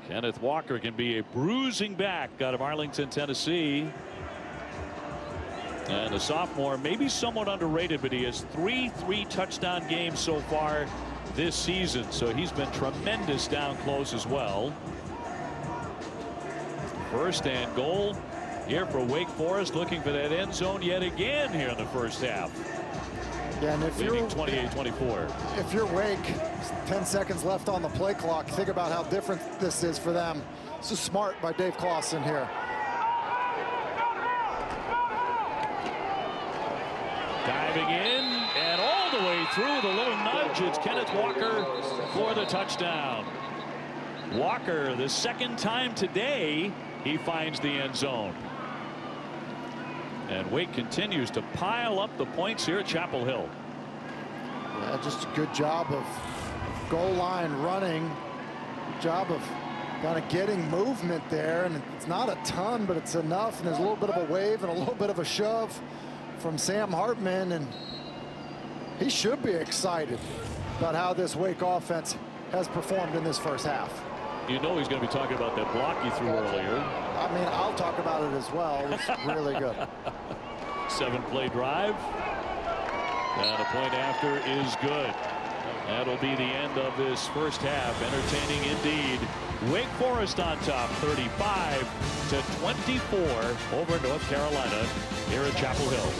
Kenneth Walker can be a bruising back out of Arlington, Tennessee. And the sophomore, maybe somewhat underrated, but he has 3 touchdown games so far this season. So he's been tremendous down close as well. First and goal here for Wake Forest, looking for that end zone yet again here in the first half. Yeah, and if you're 28-24. If you're Wake, 10 seconds left on the play clock, think about how different this is for them. This is smart by Dave Clawson here. Diving in and all the way through the little nudge. It's Kenneth Walker for the touchdown. Walker, the second time today he finds the end zone. And Wake continues to pile up the points here at Chapel Hill. Yeah, just a good job of goal line running. Good job of kind of getting movement there. And it's not a ton, but it's enough. And there's a little bit of a wave and a little bit of a shove from Sam Hartman. And he should be excited about how this Wake offense has performed in this first half. You know he's going to be talking about that block he threw earlier. I mean, I'll talk about it as well. It's really good. 7-play drive. And a point after is good. That'll be the end of this first half. Entertaining indeed. Wake Forest on top, 35-24 over North Carolina here at Chapel Hill.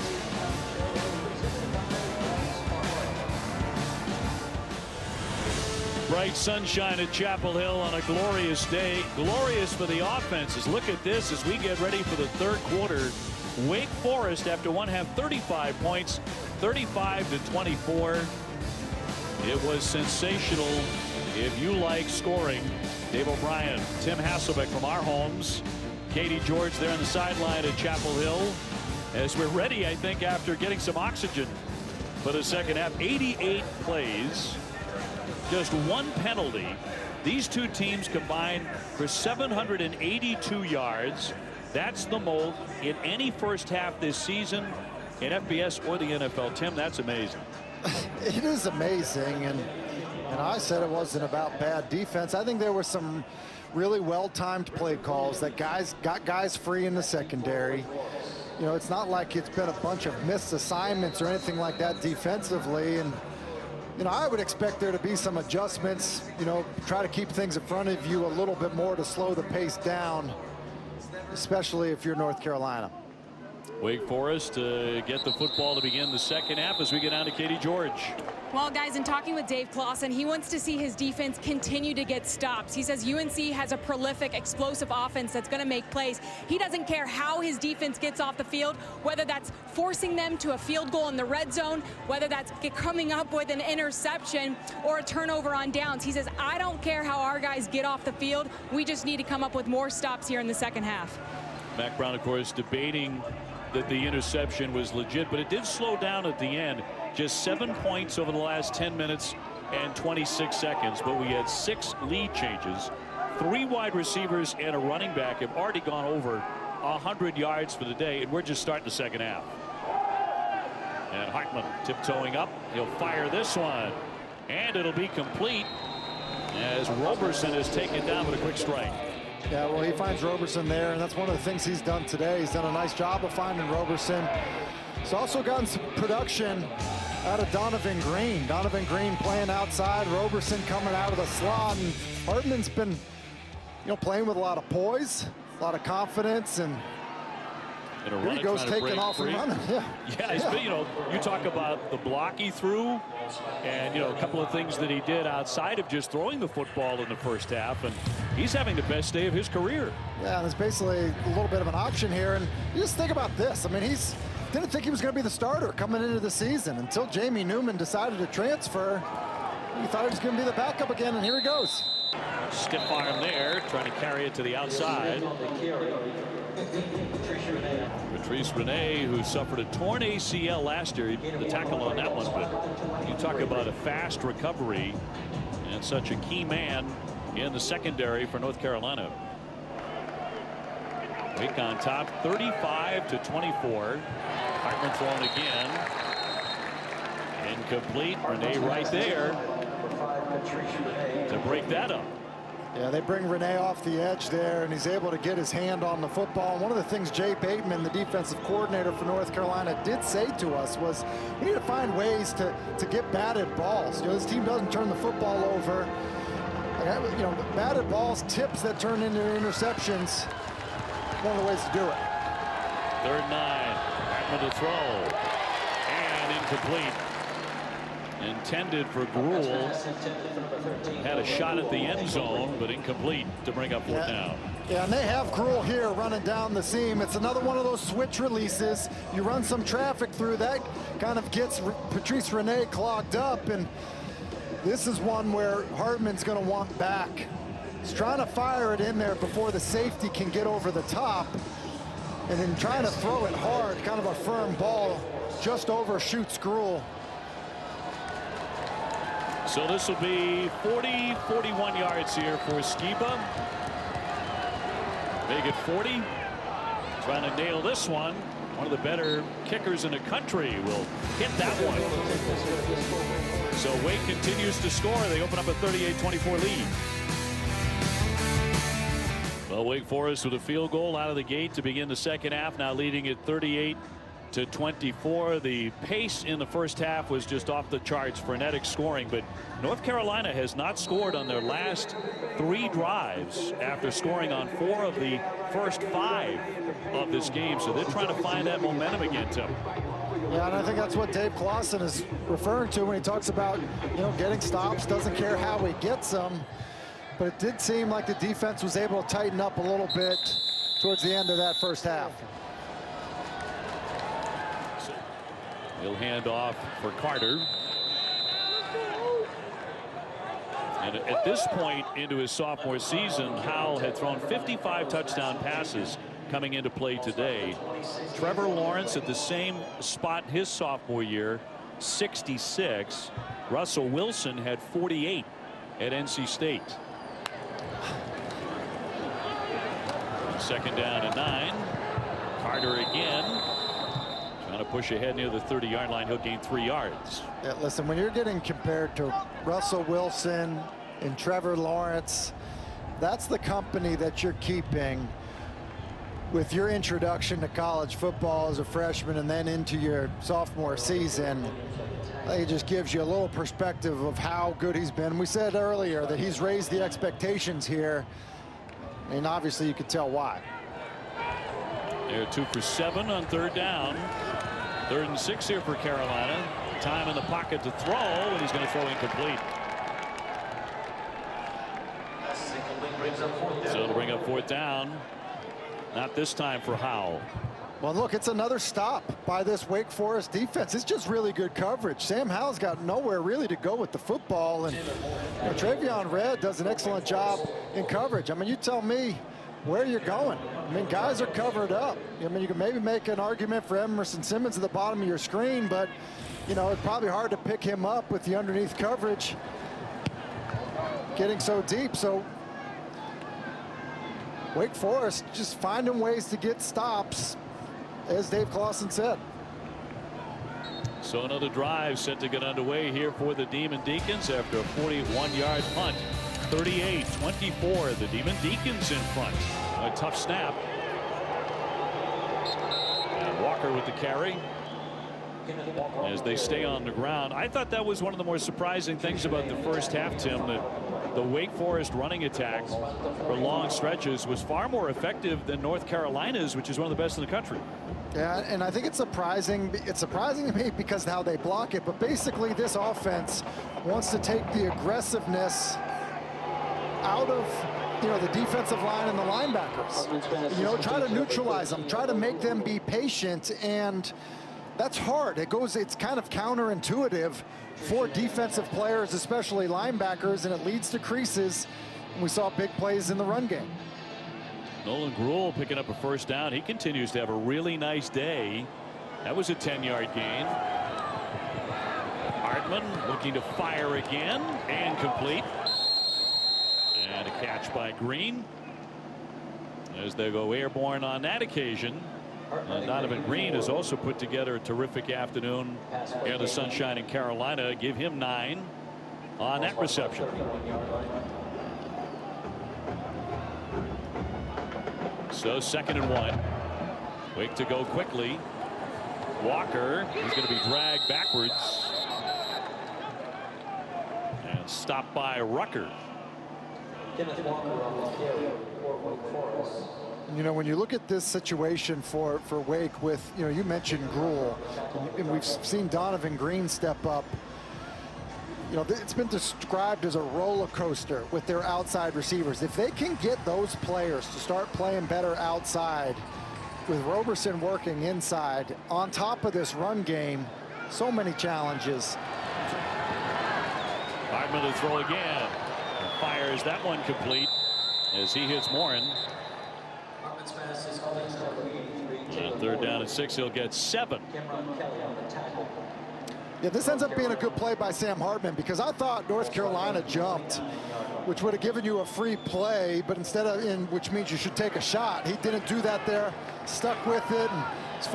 Bright sunshine at Chapel Hill on a glorious day. Glorious for the offenses. Look at this as we get ready for the third quarter. Wake Forest, after one half, 35 points, 35-24. It was sensational If you like scoring, Dave O'Brien, Tim Hasselbeck from our homes, Katie George there on the sideline at Chapel Hill, as we're ready, I think, after getting some oxygen for the second half. 88 plays, just one penalty. These two teams combined for 782 yards. That's the most in any first half this season in FBS or the NFL. Tim, that's amazing. It is amazing, and I said it wasn't about bad defense. I think there were some really well-timed play calls that got guys free in the secondary. You know, it's not like it's been a bunch of missed assignments or anything like that defensively. And, you know, I would expect there to be some adjustments, you know, try to keep things in front of you a little bit more to slow the pace down, especially if you're North Carolina. Wake Forest to get the football to begin the second half as we get down to Katie George. Well, guys, in talking with Dave Clawson, he wants to see his defense continue to get stops. He says UNC has a prolific, explosive offense that's going to make plays. He doesn't care how his defense gets off the field, whether that's forcing them to a field goal in the red zone, whether that's coming up with an interception or a turnover on downs. He says, I don't care how our guys get off the field. We just need to come up with more stops here in the second half. Mac Brown, of course, debating that the interception was legit, but it did slow down at the end. Just 7 points over the last 10 minutes and 26 seconds, but we had 6 lead changes. 3 wide receivers and a running back have already gone over 100 yards for the day, and we're just starting the second half. And Hartman tiptoeing up. He'll fire this one, and it'll be complete as Roberson is taken down with a quick strike. Yeah, well, he finds Roberson there, and that's one of the things he's done today. He's done a nice job of finding Roberson. He's also gotten some production out of Donovan Green. Donovan Green playing outside, Roberson coming out of the slot, and Hartman's been, you know, playing with a lot of poise, a lot of confidence, and here he goes taking off and running. Yeah, he's been, you know, you talk about the block he threw and, you know, a couple of things that he did outside of just throwing the football in the first half, and he's having the best day of his career. Yeah, and it's basically a little bit of an option here, and you just think about this. I mean, didn't think he was going to be the starter coming into the season until Jamie Newman decided to transfer. He thought he was going to be the backup again, and here he goes. Stiff arm there, trying to carry it to the outside. Patrice Renee, who suffered a torn ACL last year, the tackle on that one, but you talk about a fast recovery and such a key man in the secondary for North Carolina. Wake on top, 35-24. Hartman thrown again. Incomplete. Renee right there to break that up. Yeah, they bring Renee off the edge there, and he's able to get his hand on the football. And one of the things Jay Bateman, the defensive coordinator for North Carolina, did say to us was we need to find ways to get batted balls. You know, this team doesn't turn the football over. You know, batted balls, tips that turn into interceptions, one of the ways to do it. 3rd and 9. Hartman to throw. And incomplete. Intended for Gruel. Had a shot at the end zone, but incomplete to bring up 4th down. Yeah, and they have Gruel here running down the seam. It's another one of those switch releases. You run some traffic through that, kind of gets Patrice Renee clogged up, and this is one where Hartman's going to want back. He's trying to fire it in there before the safety can get over the top, and then trying to throw it hard, kind of a firm ball, just overshoots Gruel. So this will be 41 yards here for Skiba. Make it 40. Trying to nail this one. One of the better kickers in the country will hit that one. So Wake continues to score. They open up a 38-24 lead. Well, Wake Forest with a field goal out of the gate to begin the second half, now leading at 38-24. The pace in the first half was just off the charts, frenetic scoring, but North Carolina has not scored on their last 3 drives after scoring on 4 of the first 5 of this game. So they're trying to find that momentum again, Tim. Yeah, and I think that's what Dave Clawson is referring to when he talks about, you know, getting stops, doesn't care how he gets them. But it did seem like the defense was able to tighten up a little bit towards the end of that first half. He'll hand off for Carter. And at this point into his sophomore season, Howell had thrown 55 touchdown passes coming into play today. Trevor Lawrence at the same spot his sophomore year, 66. Russell Wilson had 48 at NC State. Second down and 9. Carter again trying to push ahead near the 30-yard line. He'll gain 3 yards. Yeah, listen, when you're getting compared to Russell Wilson and Trevor Lawrence, that's the company that you're keeping with your introduction to college football as a freshman and then into your sophomore season. It just gives you a little perspective of how good he's been. We said earlier that he's raised the expectations here, and obviously you can tell why. They're 2 for 7 on 3rd down. 3rd and 6 here for Carolina. Time in the pocket to throw, and he's going to throw incomplete. So it'll bring up 4th down. Not this time for Howell. Well, look, it's another stop by this Wake Forest defense. It's just really good coverage. Sam Howell's got nowhere really to go with the football, and Travion Red does an excellent job in coverage. I mean, you tell me where you're going. I mean, guys are covered up. I mean, you can maybe make an argument for Emerson Simmons at the bottom of your screen, but, you know, it's probably hard to pick him up with the underneath coverage getting so deep. So Wake Forest just finding ways to get stops, as Dave Clawson said. So another drive set to get underway here for the Demon Deacons after a 41-yard punt. 38-24, the Demon Deacons in front. A tough snap. And Walker with the carry as they stay on the ground. I thought that was one of the more surprising things about the first half, Tim, that the Wake Forest running attack for long stretches was far more effective than North Carolina's, which is one of the best in the country. Yeah, and I think it's surprising. It's surprising to me because of how they block it. But basically, this offense wants to take the aggressiveness out of, you know, the defensive line and the linebackers. You know, try to neutralize them, try to make them be patient, and that's hard. It's kind of counterintuitive for defensive players, especially linebackers, and it leads to creases. We saw big plays in the run game. Nolan Gruel picking up a 1st down. He continues to have a really nice day. That was a 10-yard gain. Hartman looking to fire again, and complete. And a catch by Green as they go airborne on that occasion. Donovan Green has also put together a terrific afternoon here in the sunshine in Carolina. Give him 9 on that reception. So 2nd and 1. Wake to go quickly. Walker is going to be dragged backwards and stopped by Rucker. You know, when you look at this situation for Wake with, you know, you mentioned Gruel, and we've seen Donovan Green step up. You know, it's been described as a roller coaster with their outside receivers. If they can get those players to start playing better outside, with Roberson working inside, on top of this run game, so many challenges. Hartman to throw again. And fires that one complete as he hits Morin. And 3rd down and 6, he'll get 7. Yeah, this ends up being a good play by Sam Hartman, because I thought North Carolina jumped, which would have given you a free play, but instead of which means you should take a shot. He didn't do that there, stuck with it, and was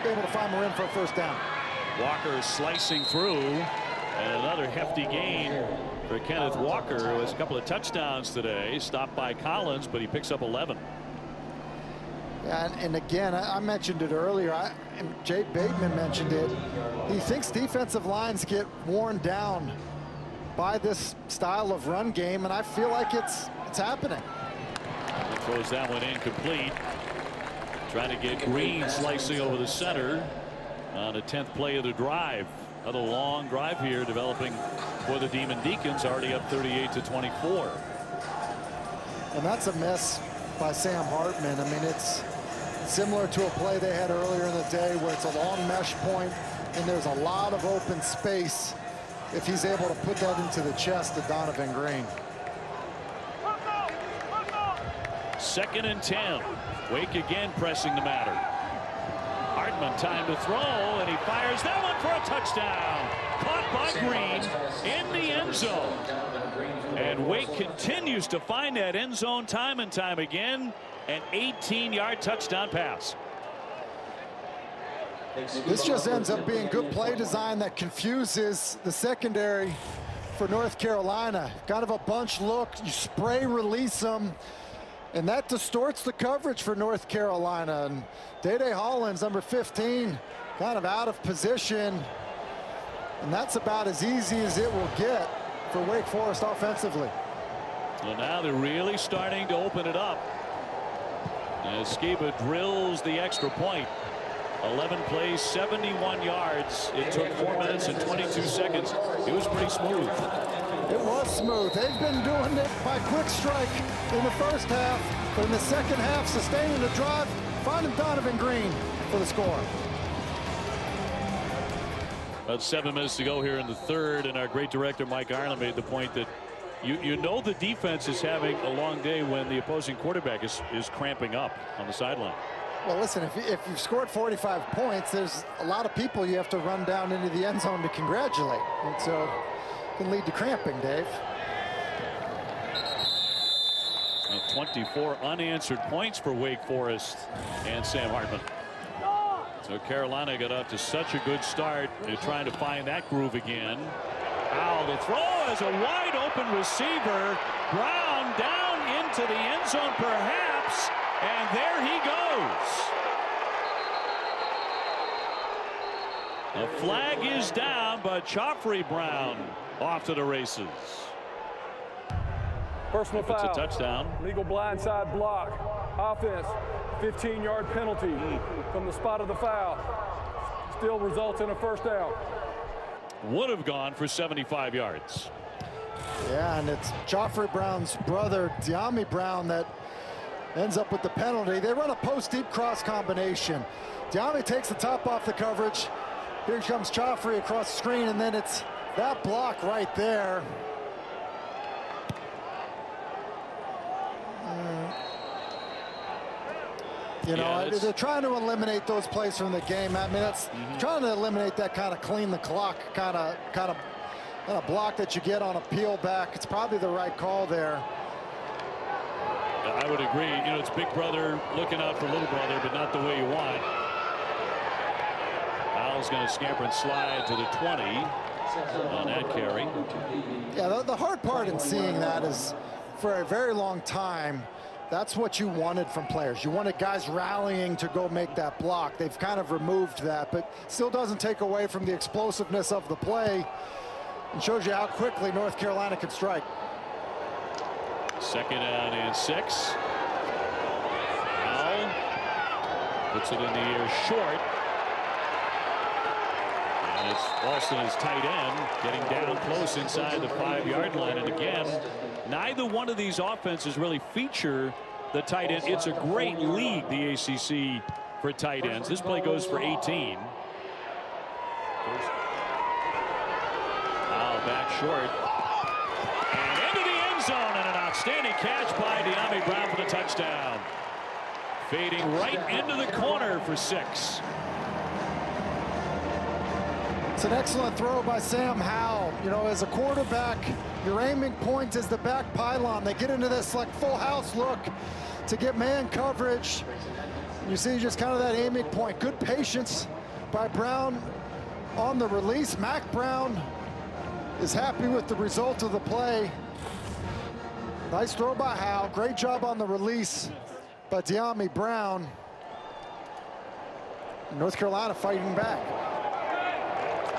able to find Morin for a 1st down. Walker is slicing through, and another hefty gain for Kenneth Walker, who has a couple of touchdowns today. Stopped by Collins, but he picks up 11. And again, I mentioned it earlier, and Jay Bateman mentioned it. He thinks defensive lines get worn down by this style of run game, and I feel like it's happening. He throws that one incomplete. Trying to get Green slicing over the center on the 10th play of the drive. Another long drive here developing for the Demon Deacons, already up 38-24. And that's a mess by Sam Hartman. I mean, it's similar to a play they had earlier in the day where it's a long mesh point and there's a lot of open space. if he's able to put that into the chest of Donovan Green. 2nd and 10. Wake again pressing the matter. Hartman time to throw, and he fires that one for a touchdown. Caught by Green in the end zone. And Wake continues to find that end zone time and time again. An 18-yard touchdown pass. This just ends up being good play design that confuses the secondary for North Carolina. Kind of a bunch look. You spray release them, and that distorts the coverage for North Carolina. And Day-Day Hollins, number 15, kind of out of position. And that's about as easy as it will get for Wake Forest offensively. Well, now they're really starting to open it up. As Skiba drills the extra point. 11 plays, 71 yards. It took 4 minutes and 22 seconds. It was pretty smooth. It was smooth. They've been doing it by quick strike in the first half, but in the second half, sustaining the drive, finding Donovan Green for the score. About 7 minutes to go here in the third, and our great director Mike Ireland made the point that you know the defense is having a long day when the opposing quarterback is cramping up on the sideline. Well, listen, if you've scored 45 points, there's a lot of people you have to run down into the end zone to congratulate. And so it can lead to cramping, Dave. 24 unanswered points for Wake Forest and Sam Hartman. So Carolina got out to such a good start. They're trying to find that groove again. Howell, the throw as a wide open receiver. Brown down into the end zone perhaps. And there he goes. The flag is down, but Joffrey Brown off to the races. Personal foul. It's a touchdown. Legal blindside block. Offense. 15-yard penalty from the spot of the foul. Still results in a first down. Would have gone for 75 yards. Yeah, and it's Joffrey Brown's brother, De'Ami Brown, that ends up with the penalty. They run a post-deep cross combination. De'Ami takes the top off the coverage. Here comes Joffrey across the screen, and then it's that block right there. You know, they're trying to eliminate those plays from the game. I mean, that's trying to eliminate that kind of clean the clock kind of block that you get on a peel back. It's probably the right call there. I would agree. You know, it's big brother looking out for little brother, but not the way you want. Howell's going to scamper and slide to the 20 on that carry. Yeah, the hard part in seeing that is for a very long time, that's what you wanted from players. You wanted guys rallying to go make that block. They've kind of removed that, but still doesn't take away from the explosiveness of the play and shows you how quickly North Carolina can strike. 2nd down and 6. Howell puts it in the air short. And it's Alston's tight end getting down close inside the 5-yard line. And again, neither one of these offenses really feature the tight end. It's a great league, the ACC, for tight ends. This play goes for 18. Howell back short. And into the end zone, and an outstanding catch by De'Ami Brown for the touchdown. Fading right into the corner for 6. It's an excellent throw by Sam Howell. You know, as a quarterback, your aiming point is the back pylon. They get into this like full house look to get man coverage. You see just kind of that aiming point. Good patience by Brown on the release. Mac Brown is happy with the result of the play. Nice throw by Howell. Great job on the release by De'Ami Brown. North Carolina fighting back.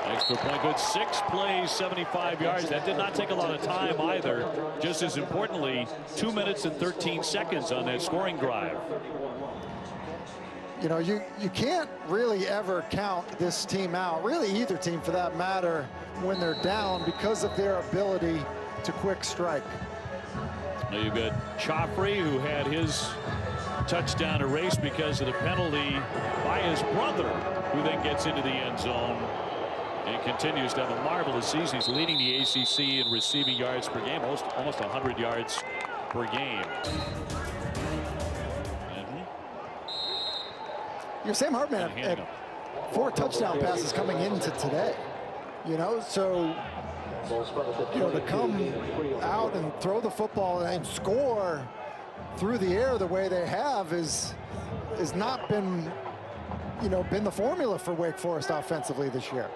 Extra point good. 6 plays, 75 yards. That did not take a lot of time either. Just as importantly, 2 minutes and 13 seconds on that scoring drive. You know, you can't really ever count this team out, really either team for that matter, when they're down because of their ability to quick strike. Now you've got Joffrey, who had his touchdown erased because of the penalty by his brother, who then gets into the end zone. And continues to have a marvelous season. He's leading the ACC in receiving yards per game, almost 100 yards per game. Sam Hartman had 4 touchdown passes coming into today. So to come out and throw the football and score through the air the way they have is not been the formula for Wake Forest offensively this year.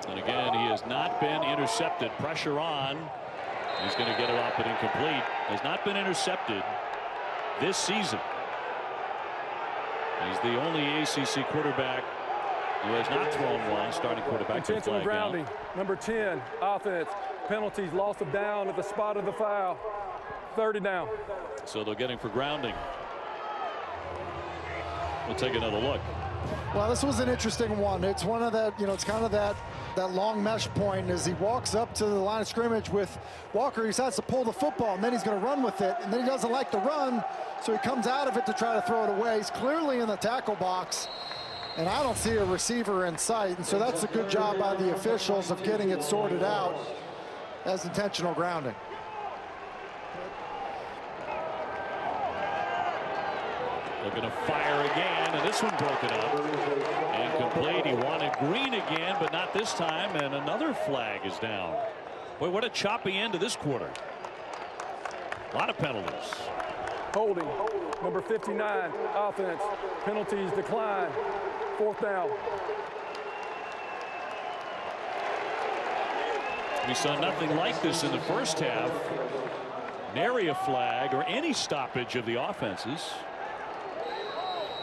And again, he has not been intercepted. Pressure on. He's going to get it off, but incomplete. Has not been intercepted this season. He's the only ACC quarterback who has not thrown one. Starting quarterback. Intentional grounding. Number 10, offense. Penalties, loss of down at the spot of the foul. 30 down. So they're getting for grounding. We'll take another look. Well, this was an interesting one. It's one of that, it's kind of that long mesh point as he walks up to the line of scrimmage with Walker. He decides to pull the football, and then he's going to run with it, and then he doesn't like the run, so he comes out of it to try to throw it away. He's clearly in the tackle box, and I don't see a receiver in sight, and so that's a good job by the officials of getting it sorted out as intentional grounding. Looking to fire again, and this one broken up. Incomplete. He wanted green again, but not this time, and another flag is down. Boy, what a choppy end to this quarter. A lot of penalties. Holding. Number 59, offense. Penalties decline. 4th down. We saw nothing like this in the first half. Nary a flag or any stoppage of the offenses.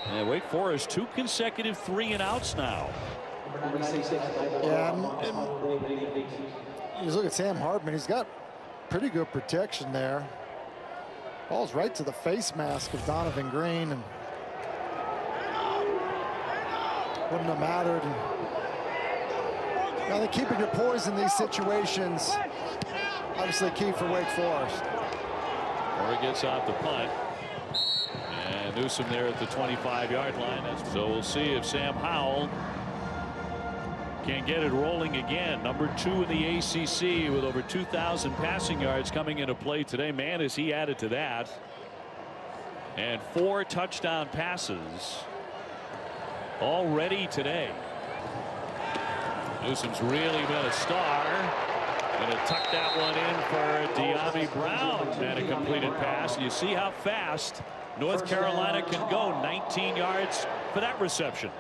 And Wake Forest 2 consecutive 3-and-outs now. Yeah, and you look at Sam Hartman. He's got pretty good protection there. Ball's right to the face mask of Donovan Green, and wouldn't have mattered. And I think keeping your poise in these situations, obviously key for Wake Forest. Or he gets off the punt. And Newsom there at the 25-yard line. So we'll see if Sam Howell can get it rolling again. Number 2 in the ACC with over 2,000 passing yards coming into play today. Man, is he added to that. And 4 touchdown passes already today. Newsom's really been a star. Going to tuck that one in for De'Ami Brown. And a completed pass. You see how fast North Carolina can go. 19 yards for that reception.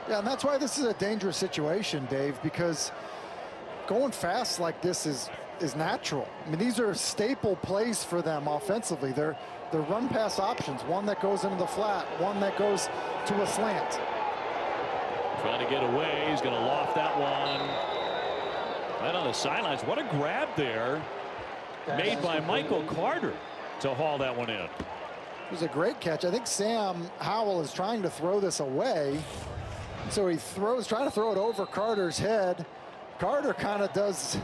Yeah, and that's why this is a dangerous situation, Dave, because going fast like this is natural. I mean, these are staple plays for them offensively. They're run pass options. One that goes into the flat, one that goes to a slant. Trying to get away. He's going to loft that one right on the sidelines. What a grab there made by Michael Carter to haul that one in. It was a great catch. I think Sam Howell is trying to throw this away. So he trying to throw it over Carter's head. Carter kind of does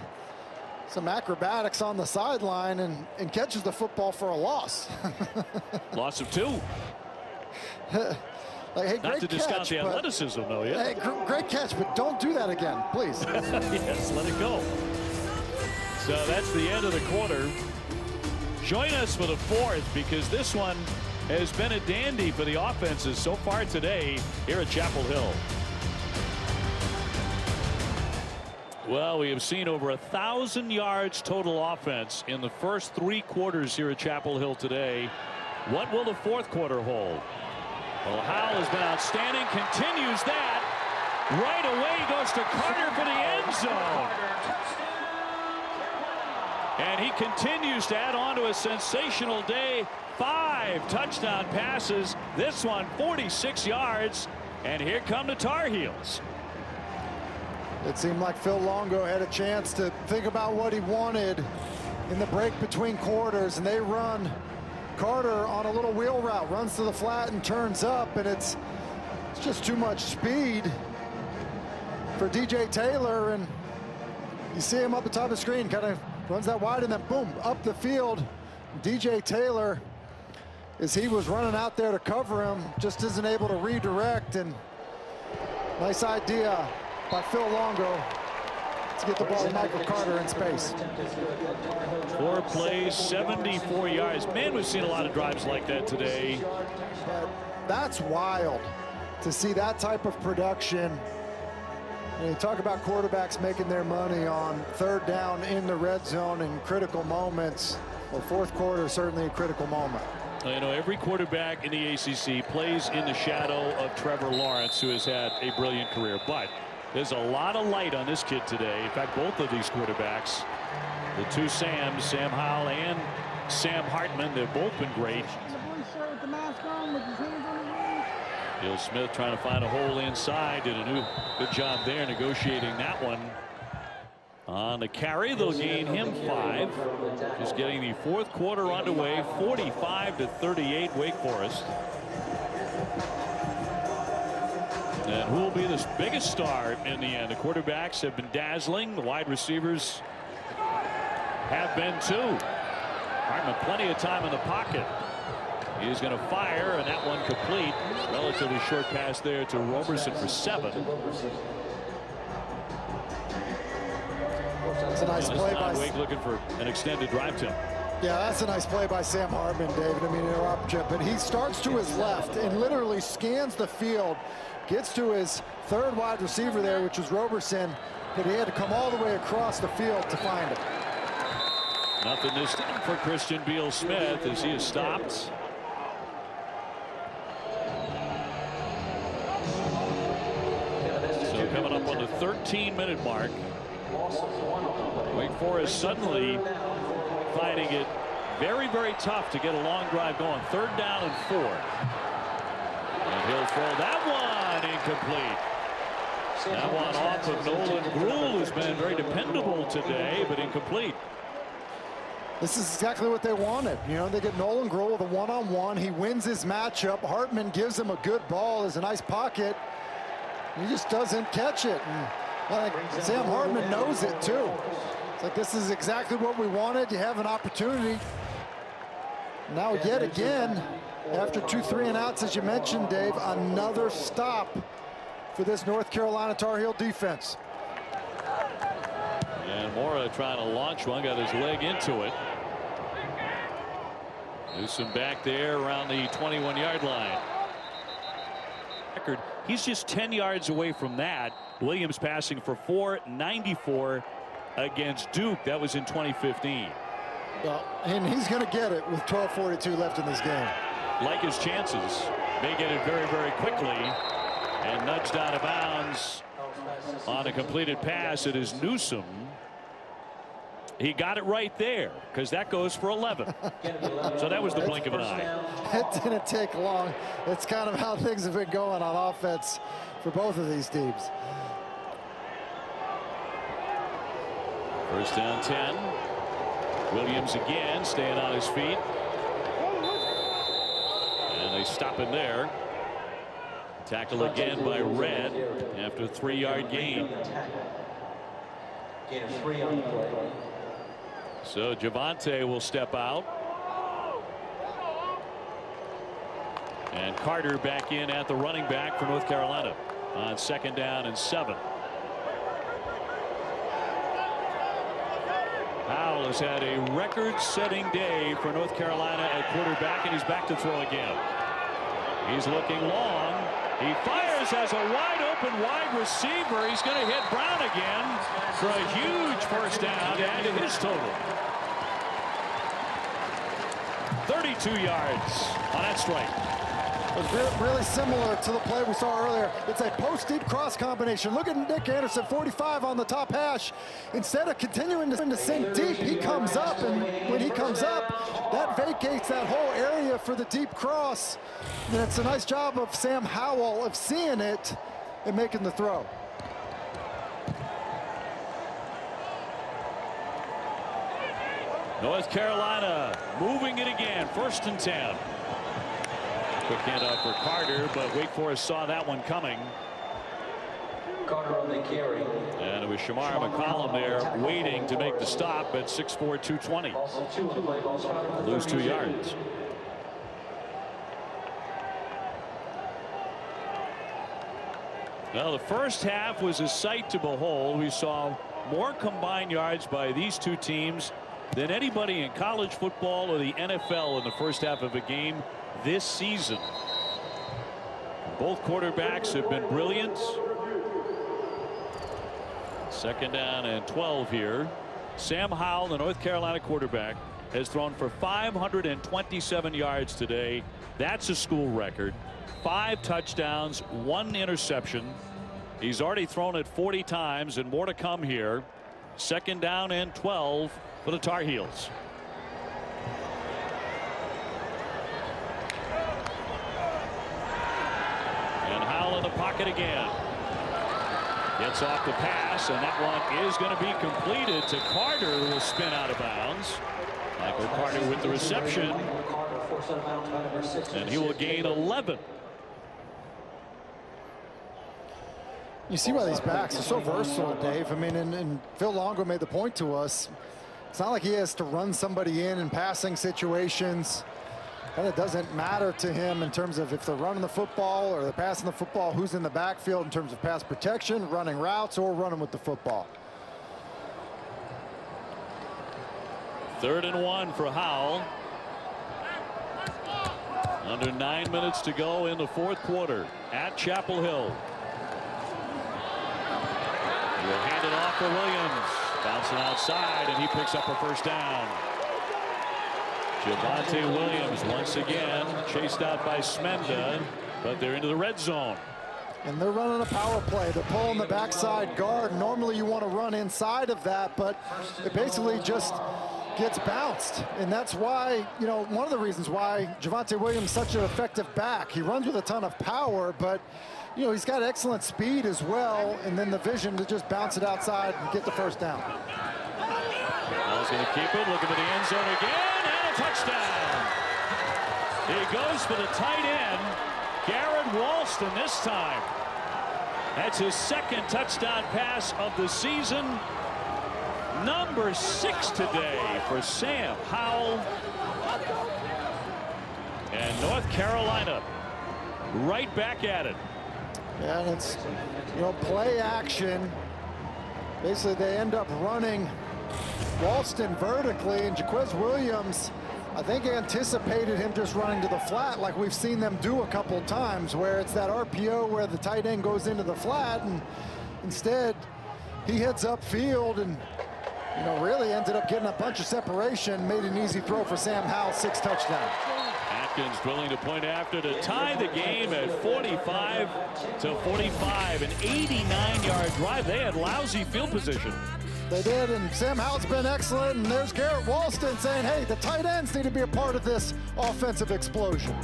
some acrobatics on the sideline and catches the football for a loss. Loss of 2. Like, hey, not to discount the athleticism, though. Yeah. Hey, great catch, but don't do that again, please. Yes, let it go. So that's the end of the quarter. Join us for the 4th, because this one has been a dandy for the offenses so far today here at Chapel Hill. Well, we have seen over 1,000 yards total offense in the first 3 quarters here at Chapel Hill today. What will the 4th quarter hold? Well, Howell has been outstanding, continues that. Right away goes to Carter for the end zone. And he continues to add on to a sensational day. 5 touchdown passes. This one 46 yards. And here come the Tar Heels. It seemed like Phil Longo had a chance to think about what he wanted in the break between quarters, and they run Carter on a little wheel route, runs to the flat and turns up, and it's just too much speed for DJ Taylor, and you see him up the top of the screen, kind of runs that wide, and then boom, up the field. DJ Taylor, as he was running out there to cover him, just isn't able to redirect, and nice idea by Phil Longo to get the ball to Michael Carter in space. 4 plays, 74 yards. Man, we've seen a lot of drives like that today. But that's wild to see that type of production. And you talk about quarterbacks making their money on third down in the red zone in critical moments. Well, fourth quarter is certainly a critical moment. You know, every quarterback in the ACC plays in the shadow of Trevor Lawrence, who has had a brilliant career. But there's a lot of light on this kid today. In fact, both of these quarterbacks, the two Sams, Sam Howell and Sam Hartman, they've both been great. Bill Smith trying to find a hole inside. Did a good job there negotiating that one. On the carry, they'll gain him 5. Just getting the fourth quarter underway. 45-38 Wake Forest. And who will be the biggest star in the end? The quarterbacks have been dazzling. The wide receivers have been too. Hartman plenty of time in the pocket. He's going to fire, and that one complete. Relatively short pass there to Roberson for 7. It's a nice play by Wake looking for an extended drive time. Yeah, that's a nice play by Sam Hartman, David. I mean, interrupt you, but he starts to his left and literally scans the field, gets to his third wide receiver there, which was Roberson, but he had to come all the way across the field to find him. Nothing this time for Christian Beal-Smith as he is stopped. So coming up on the 13-minute mark. Wake Forest suddenly finding it very, very tough to get a long drive going. 3rd down and 4. And he'll throw that one incomplete. That one off of Nolan Gruhl, who's been very dependable today, but incomplete. This is exactly what they wanted. You know, they get Nolan Gruhl with a one-on-one. He wins his matchup. Hartman gives him a good ball. There's a nice pocket. He just doesn't catch it. And I think Sam Hartman knows it too. It's like, this is exactly what we wanted. You have an opportunity. Now yet again, after 2 3-and-outs, as you mentioned, Dave, another stop for this North Carolina Tar Heel defense. And Mora trying to launch one, got his leg into it. Newsom back there around the 21-yard line. He's just 10 yards away from that. Williams passing for 494 against Duke. That was in 2015. Well, and he's going to get it with 12:42 left in this game. Like his chances. May get it very, very quickly. And nudged out of bounds on a completed pass. It is Newsom. He got it right there because that goes for 11. So that was the blink of an eye. It didn't take long. It's kind of how things have been going on offense for both of these teams. 1st down 10. Williams again staying on his feet. And they stop him there. Tackle again by Red after a 3-yard gain. Gain of 3 on the play. So Javonte will step out. And Carter back in at the running back for North Carolina on 2nd down and 7. Howell has had a record-setting day for North Carolina at quarterback, and he's back to throw again. He's looking long. He fires as a wide-open wide receiver. He's going to hit Brown again for a huge 1st down to add to his total. 32 yards on that strike. It was really similar to the play we saw earlier. It's a post-deep cross combination. Look at Nick Anderson, 45 on the top hash. Instead of continuing to sink deep, he comes up, and when he comes up, that vacates that whole area for the deep cross. And it's a nice job of Sam Howell of seeing it and making the throw. North Carolina moving it again. 1st and 10. Quick handoff for Carter, but Wake Forest saw that one coming. Carter on the carry. And it was Shamar McCollum there waiting to make the stop at 6'4", 220. Also 2 on the play. Lose 2 yards. Well, the first half was a sight to behold. We saw more combined yards by these two teams than anybody in college football or the NFL in the first half of a game this season. Both quarterbacks have been brilliant. Second down and 12 here. Sam Howell, the North Carolina quarterback, has thrown for 527 yards today. That's a school record. 5 touchdowns, 1 interception. He's already thrown it 40 times and more to come here. Second down and 12 for the Tar Heels. And Howell in the pocket again. Gets off the pass, and that one is going to be completed to Carter, who will spin out of bounds. Michael Carter with the reception, and he will gain 11. You see why these backs are so versatile, Dave. I mean, and Phil Longo made the point to us. It's not like he has to run somebody in passing situations. And it doesn't matter to him in terms of if they're running the football or they're passing the football, who's in the backfield in terms of pass protection, running routes, or running with the football. 3rd and 1 for Howell. Under 9 minutes to go in the 4th quarter at Chapel Hill. He'll hand it off for Williams. Bouncing outside, and he picks up a first down. Javonte Williams once again chased out by Smenda, but they're into the red zone. And they're running a power play. They're pulling the backside guard. Normally you want to run inside of that, but it basically just gets bounced. And that's why, you know, one of the reasons why Javonte Williams is such an effective back. He runs with a ton of power, but, you know, he's got excellent speed as well, and then the vision to just bounce it outside and get the first down. Ball's going to keep it. Looking for the end zone again, and a touchdown. He goes for the tight end, Garrett Walston this time. That's his 2nd touchdown pass of the season. Number 6 today for Sam Howell. And North Carolina right back at it. Yeah, and it's, you know, play action. Basically, they end up running Walston vertically, and Jaquez Williams, I think, anticipated him just running to the flat like we've seen them do a couple times, where it's that RPO where the tight end goes into the flat, and instead he heads upfield and, you know, really ended up getting a bunch of separation, made an easy throw for Sam Howell, 6 touchdowns. Atkins drilling to point after to tie the game at 45-45. An 89-yard drive. They had lousy field position. They did, and Sam Howell's been excellent, and there's Garrett Walston saying, hey, the tight ends need to be a part of this offensive explosion.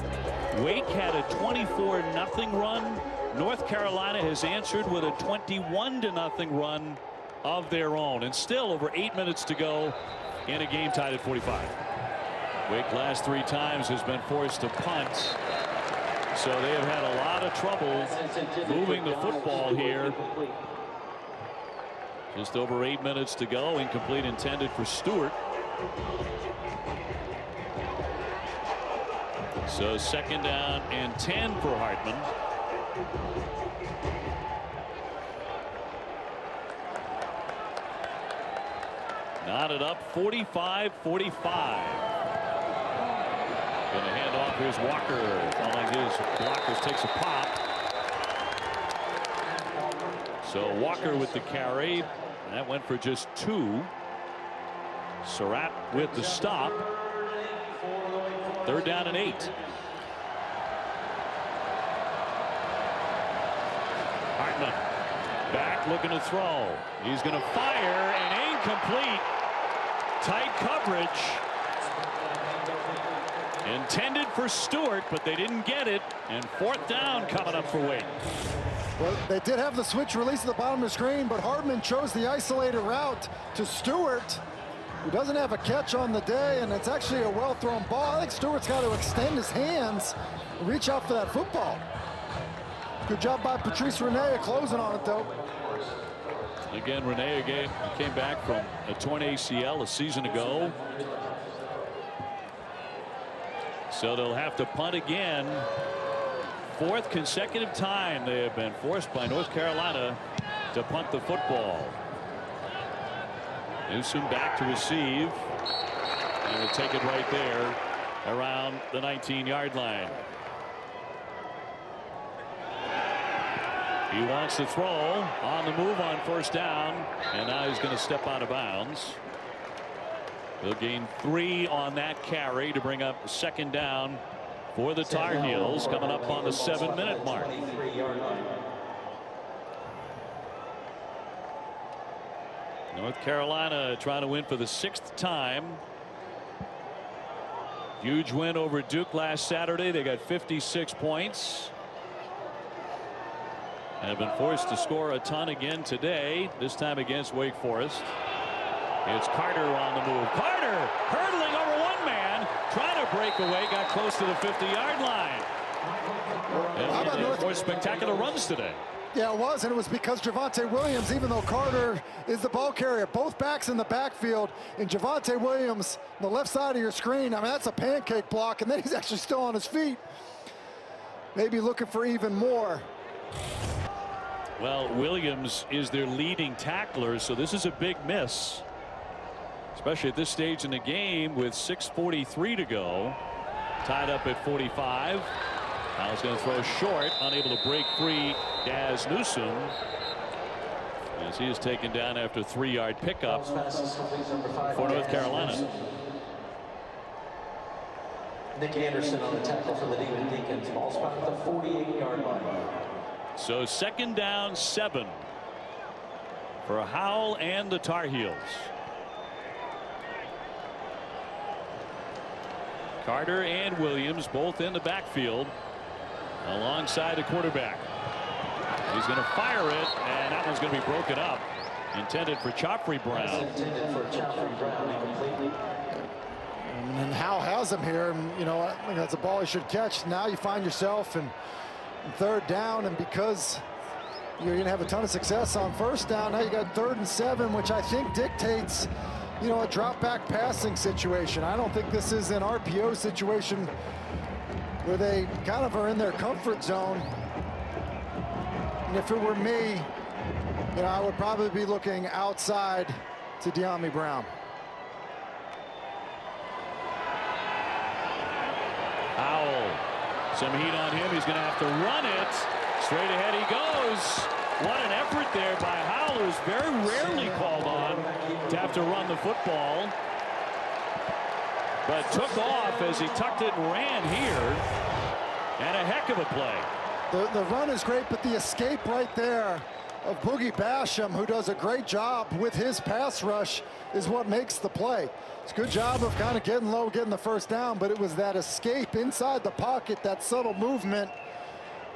Wake had a 24-0 run. North Carolina has answered with a 21-0 run of their own, and still over 8 minutes to go in a game tied at 45. Wake last 3 times has been forced to punt, so they have had a lot of trouble moving the football here. Just over 8 minutes to go. Incomplete intended for Stewart. So 2nd down and 10 for Hartman. Knotted up 45-45. Going to hand off. Here's Walker. Following his blockers, takes a pop. So Walker with the carry. That went for just 2. Surratt with the stop. 3rd down and 8. Hartman back looking to throw. He's going to fire, and incomplete. Tight coverage. Intended for Stewart, but they didn't get it. And 4th down coming up for Wake. Well, they did have the switch release at the bottom of the screen, but Hartman chose the isolated route to Stewart, who doesn't have a catch on the day, and it's actually a well-thrown ball. I think Stewart's got to extend his hands and reach out for that football. Good job by Patrice Renea closing on it, though. Again, Renea came back from a torn ACL a season ago. So they'll have to punt again fourth consecutive time they have been forced by North Carolina to punt the football. Newsom back to receive, and will take it right there around the 19-yard line. He wants to throw on the move on first down, and now he's going to step out of bounds. He'll gain 3 on that carry to bring up second down for the Tar Heels, coming up on the 7-minute mark. North Carolina trying to win for the 6th time. Huge win over Duke last Saturday. They got 56 points. And have been forced to score a ton again today, this time against Wake Forest. It's Carter on the move. Carter hurdling over one man, trying to break away, got close to the 50-yard line. And more spectacular runs today. Yeah, it was, and it was because Javonte Williams, even though Carter is the ball carrier, both backs in the backfield, and Javonte Williams, the left side of your screen, I mean, that's a pancake block, and then he's actually still on his feet. Maybe looking for even more. Well, Williams is their leading tackler, so this is a big miss, especially at this stage in the game with 6:43 to go. Tied up at 45. Howell's going to throw short, unable to break free as Newsom, as he is taken down after a 3-yard pickup for North Carolina. Nick Anderson on the tackle for the Demon Deacons. Ball spot at the 48-yard line. So second down 7 for Howell and the Tar Heels. Carter and Williams both in the backfield alongside the quarterback. He's going to fire it, and that one's going to be broken up. Intended for Chopry Brown. And Howell has him here, and you know, I think that's a ball he should catch. Now you find yourself in third down, and because you're going to have a ton of success on first down, now you got 3rd and 7, which I think dictates, you know, a drop back passing situation. I don't think this is an RPO situation where they kind of are in their comfort zone. And if it were me, you know, I would probably be looking outside to De'Ami Brown. Howell, some heat on him. He's going to have to run it. Straight ahead he goes. What an effort there by Howell, who's very rarely called on to have to run the football. But took off as he tucked it and ran here. And a heck of a play. The run is great, but the escape right there of Boogie Basham, who does a great job with his pass rush, is what makes the play. It's a good job of kind of getting low, getting the first down, but it was that escape inside the pocket, that subtle movement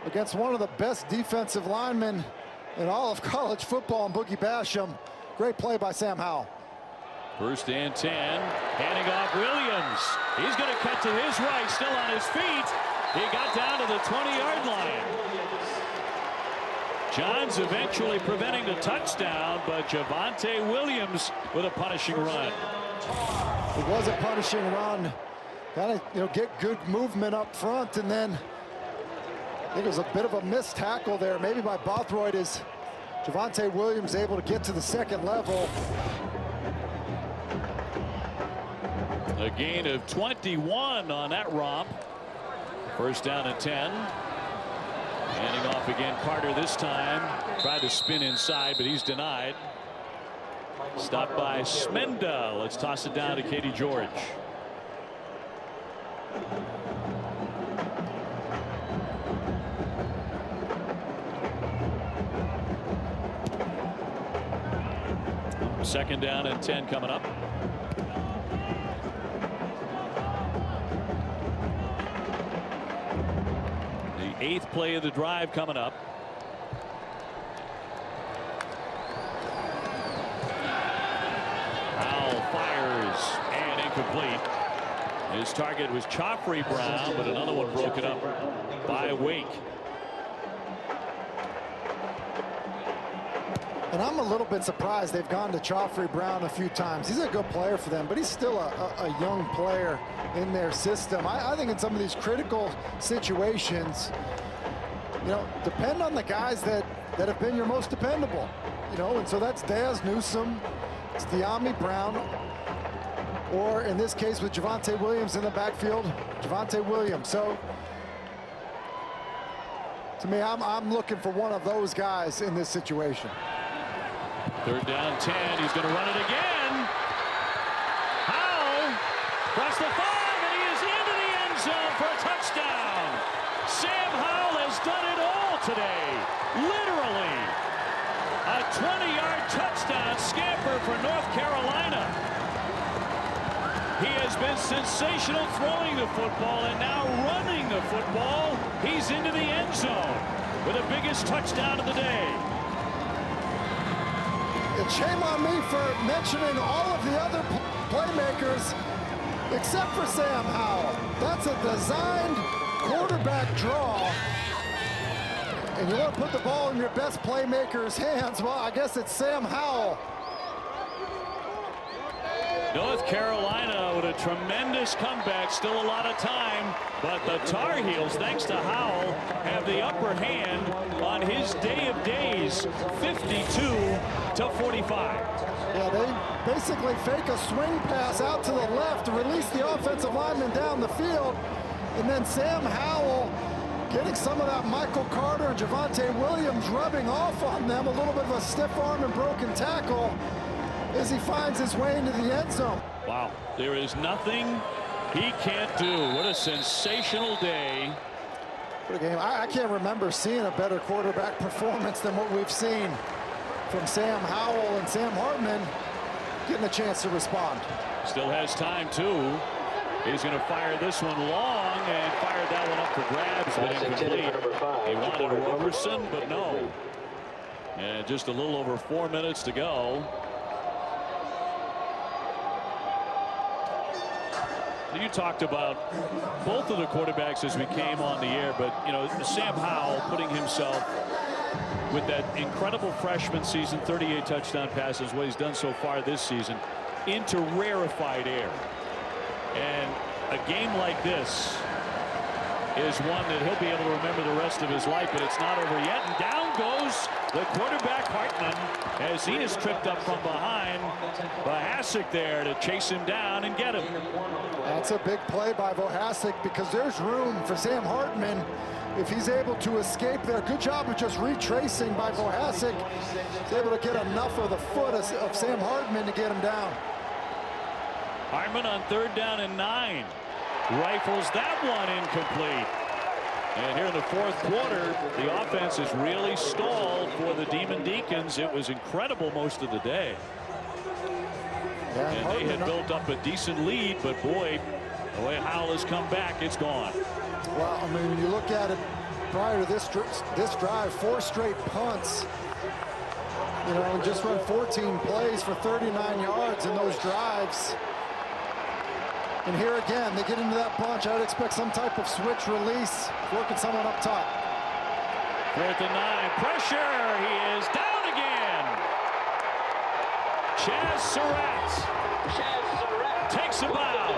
against one of the best defensive linemen in all of college football, and Boogie Basham. Great play by Sam Howell. 1st and 10, handing off Williams. He's going to cut to his right, still on his feet. He got down to the 20-yard line. Johns eventually preventing the touchdown, but Javonte Williams with a punishing run. It was a punishing run. Kind of, you know, get good movement up front, and then I think it was a bit of a missed tackle there, maybe by Bothroyd. Is Javonte Williams able to get to the 2nd level? A gain of 21 on that romp. 1st down and 10. Handing off again. Carter this time. Tried to spin inside, but he's denied. Stopped by Smenda. Let's toss it down to Katie George. Second down and 10 coming up. The 8th play of the drive coming up. Howell fires and incomplete. His target was Chopry Brown, but another one broken up by Wake. And I'm a little bit surprised they've gone to Chopry Brown a few times. He's a good player for them, but he's still a young player in their system. I think in some of these critical situations, you know, depend on the guys that have been your most dependable. You know, and so that's Daz Newsome, it's De'Ami Brown, or in this case with Javonte Williams in the backfield, Javonte Williams. So to me, I'm looking for one of those guys in this situation. 3rd down 10. He's going to run it again. Howell across the 5, and he is into the end zone for a touchdown. Sam Howell has done it all today. Literally. A 20-yard touchdown scamper for North Carolina. He has been sensational throwing the football and now running the football. He's into the end zone with the biggest touchdown of the day. And shame on me for mentioning all of the other playmakers except for Sam Howell. That's a designed quarterback draw. And you want to put the ball in your best playmaker's hands. Well, I guess it's Sam Howell. North Carolina with a tremendous comeback, still a lot of time, but the Tar Heels, thanks to Howell, have the upper hand on his day of days, 52-45. Yeah, they basically fake a swing pass out to the left to release the offensive lineman down the field, and then Sam Howell getting some of that Michael Carter and Javonte Williams rubbing off on them, a little bit of a stiff arm and broken tackle as he finds his way into the end zone. Wow, there is nothing he can't do. What a sensational day. What a game. I can't remember seeing a better quarterback performance than what we've seen from Sam Howell, and Sam Hartman getting a chance to respond. Still has time too. He's going to fire this one long and fired that one up for grabs, but incomplete. He wanted Roberson, but no. And just a little over 4 minutes to go. You talked about both of the quarterbacks as we came on the air, but you know, Sam Howell putting himself with that incredible freshman season, 38 touchdown passes, what he's done so far this season, into rarefied air. And a game like this is one that he'll be able to remember the rest of his life, but it's not over yet. And down goes the quarterback Hartman as he is tripped up from behind by Hasek there to chase him down and get him. That's a big play by Vohasek because there's room for Sam Hartman if he's able to escape there. Good job of just retracing by Vohasek. He's able to get enough of the foot of Sam Hartman to get him down. Hartman on 3rd down and 9. Rifles that one incomplete. And here in the 4th quarter, the offense has really stalled for the Demon Deacons. It was incredible most of the day. Yeah, and they had built up a decent lead, but boy, the way Howell has come back, it's gone. Well, I mean, when you look at it prior to this drive, 4 straight punts, you know, and just run 14 plays for 39 yards in those drives. And here again, they get into that bunch. I would expect some type of switch release, working someone up top. 4th and 9, pressure, he is down again. Chaz Surratt takes a bow.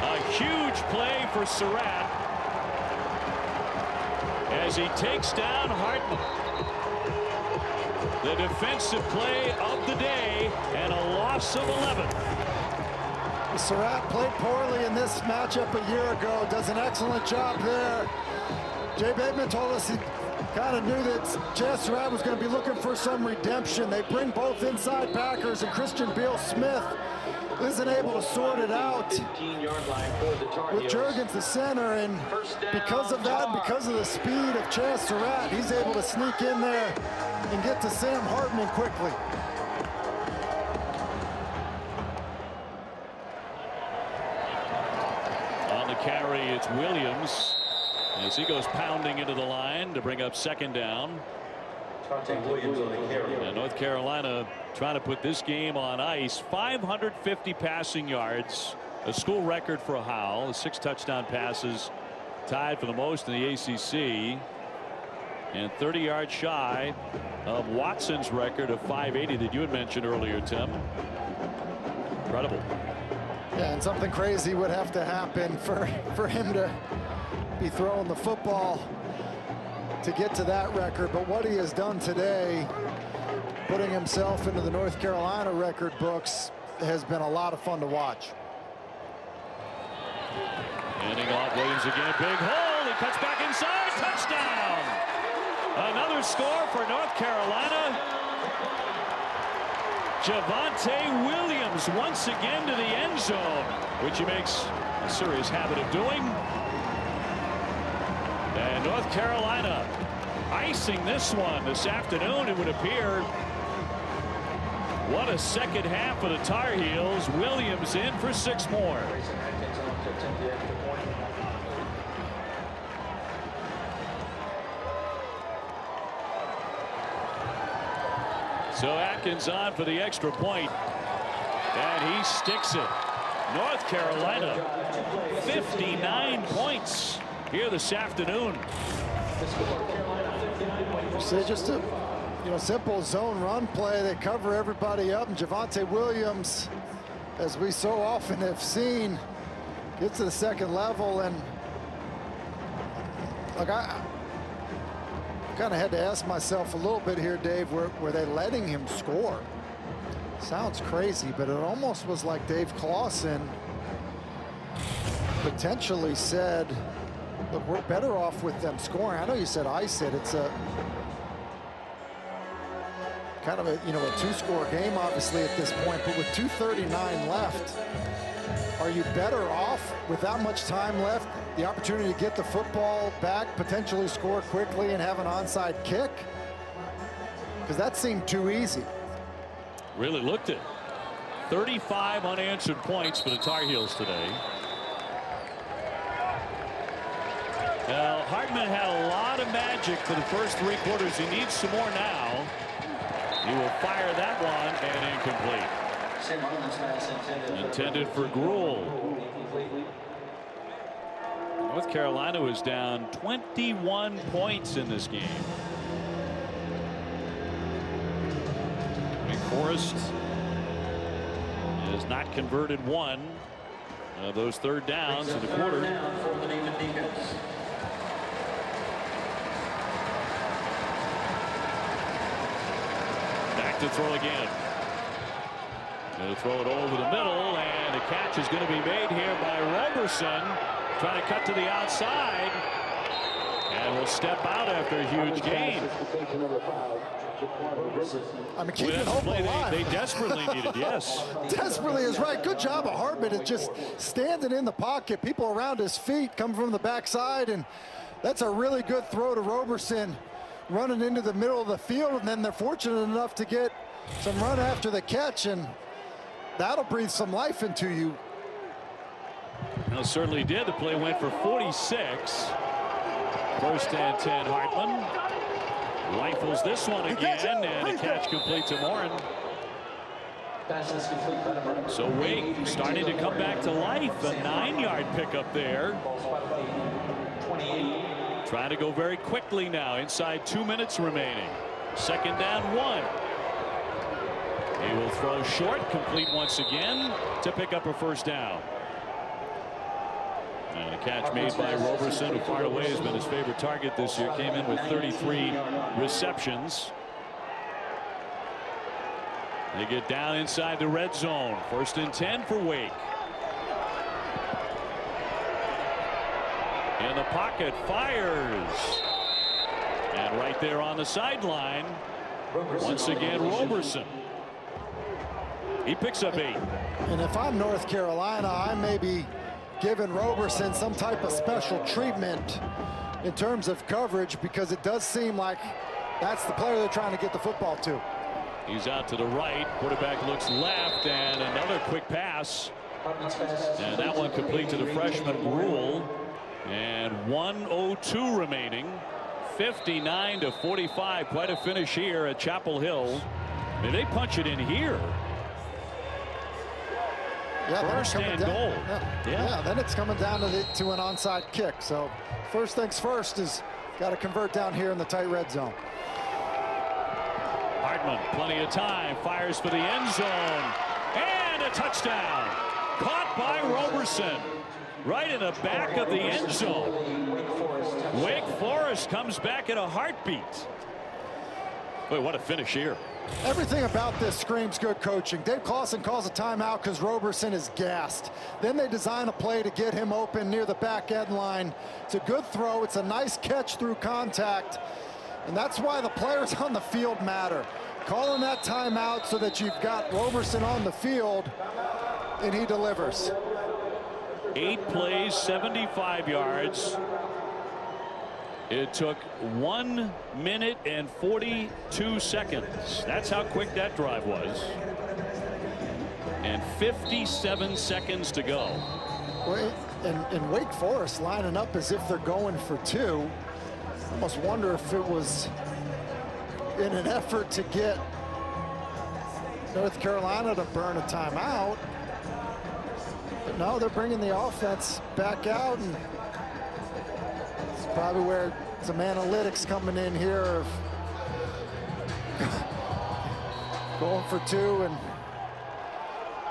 A huge play for Surratt as he takes down Hartman. The defensive play of the day and a loss of 11. Surratt played poorly in this matchup a year ago. Does an excellent job there. Jay Bateman told us he kind of knew that Chaz Surratt was going to be looking for some redemption. They bring both inside backers, and Christian Beal-Smith isn't able to sort it out with Juergens, the center, and because of that, because of the speed of Chaz Surratt, he's able to sneak in there and get to Sam Hartman quickly. On the carry, it's Williams as he goes pounding into the line to bring up 2nd down. And North Carolina trying to put this game on ice. 550 passing yards, a school record for Howell. 6 touchdown passes, tied for the most in the ACC, and 30 yards shy of Watson's record of 580 that you had mentioned earlier, Tim. Incredible. Yeah, and something crazy would have to happen for him to be throwing the football to get to that record. But what he has done today, putting himself into the North Carolina record books, has been a lot of fun to watch. Handing off Williams again, big hole, he cuts back inside, touchdown! Another score for North Carolina. Javonte Williams once again to the end zone, which he makes a serious habit of doing. And North Carolina icing this one this afternoon, it would appear. What a second half for the Tar Heels. Williams in for 6 more. So Atkins on for the extra point, and he sticks it. North Carolina 59 points here this afternoon. So just a simple zone run play. They cover everybody up, and Javonte Williams, as we so often have seen, gets to the second level. And like I kind of had to ask myself a little bit here, Dave, were they letting him score? Sounds crazy, but it almost was like Dave Clawson potentially said, look, we're better off with them scoring. I know you said ice it. It's a kind of a 2-score game obviously at this point, but with 2:39 left, are you better off with that much time left, the opportunity to get the football back, potentially score quickly and have an onside kick? Because that seemed too easy. Really looked it. 35 unanswered points for the Tar Heels today. Now, Hartman had a lot of magic for the first 3 quarters. He needs some more now. He will fire that one, and incomplete. Intended for Gruel. North Carolina was down 21 points in this game. Wake Forest has not converted one of those 3rd downs in the quarter. Back to throw again. Going to throw it over the middle, and the catch is going to be made here by Roberson. Trying to cut to the outside, and will step out after a huge gain. I mean, keeping hope alive. They desperately needed, yes. Desperately is right. Good job of Hartman at just standing in the pocket. People around his feet come from the backside, and that's a really good throw to Roberson, running into the middle of the field, and then they're fortunate enough to get some run after the catch, and that'll breathe some life into you. Well, it certainly did. The play went for 46. 1st and 10, Hartman rifles this one again, and a catch complete to Morin. So Wake starting to come back to life. A 9-yard pickup there. Trying to go very quickly now. Inside 2 minutes remaining. 2nd down 1. He will throw short, complete once again to pick up a 1st down. And a catch made by Roberson, who far away has been his favorite target this year. Came in with 33 receptions. They get down inside the red zone. 1st and 10 for Wake. In the pocket, fires. And right there on the sideline, once again, Roberson. He picks up 8. And if I'm North Carolina, I may be giving Roberson some type of special treatment in terms of coverage, because it does seem like that's the player they're trying to get the football to. He's out to the right. Quarterback looks left, and another quick pass. And that one complete to the freshman Gruel. And 1:02 remaining. 59-45. Quite a finish here at Chapel Hill. I mean, they punch it in here. Yeah, 1st and goal. Yeah, then it's coming down to an onside kick. So first things first is got to convert down here in the tight red zone. Hartman, plenty of time, fires for the end zone, and a touchdown. Caught by Roberson. Right in the back of the end zone. Wake Forest comes back at a heartbeat. Boy, what a finish here. Everything about this screams good coaching. Dave Clawson calls a timeout because Roberson is gassed. Then they design a play to get him open near the back end line. It's a good throw. It's a nice catch through contact. And that's why the players on the field matter. Calling that timeout so that you've got Roberson on the field, and he delivers. 8 plays, 75 yards. It took 1 minute and 42 seconds. That's how quick that drive was. And 57 seconds to go. And Wake Forest lining up as if they're going for 2. I almost wonder if it was in an effort to get North Carolina to burn a timeout. But no, they're bringing the offense back out, and it's probably where some analytics coming in here of going for 2 and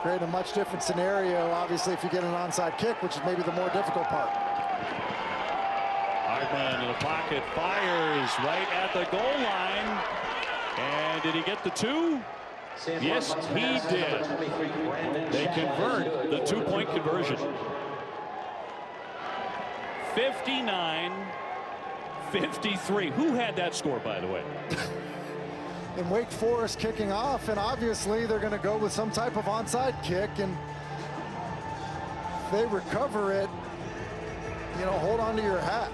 creating a much different scenario, obviously, if you get an onside kick, which is maybe the more difficult part. Hartman in the pocket, fires right at the goal line. And did he get the 2? Yes, he did. They convert the 2-point conversion. 59-53. Who had that score, by the way? And Wake Forest kicking off, and obviously they're going to go with some type of onside kick, and if they recover it, you know, hold on to your hat.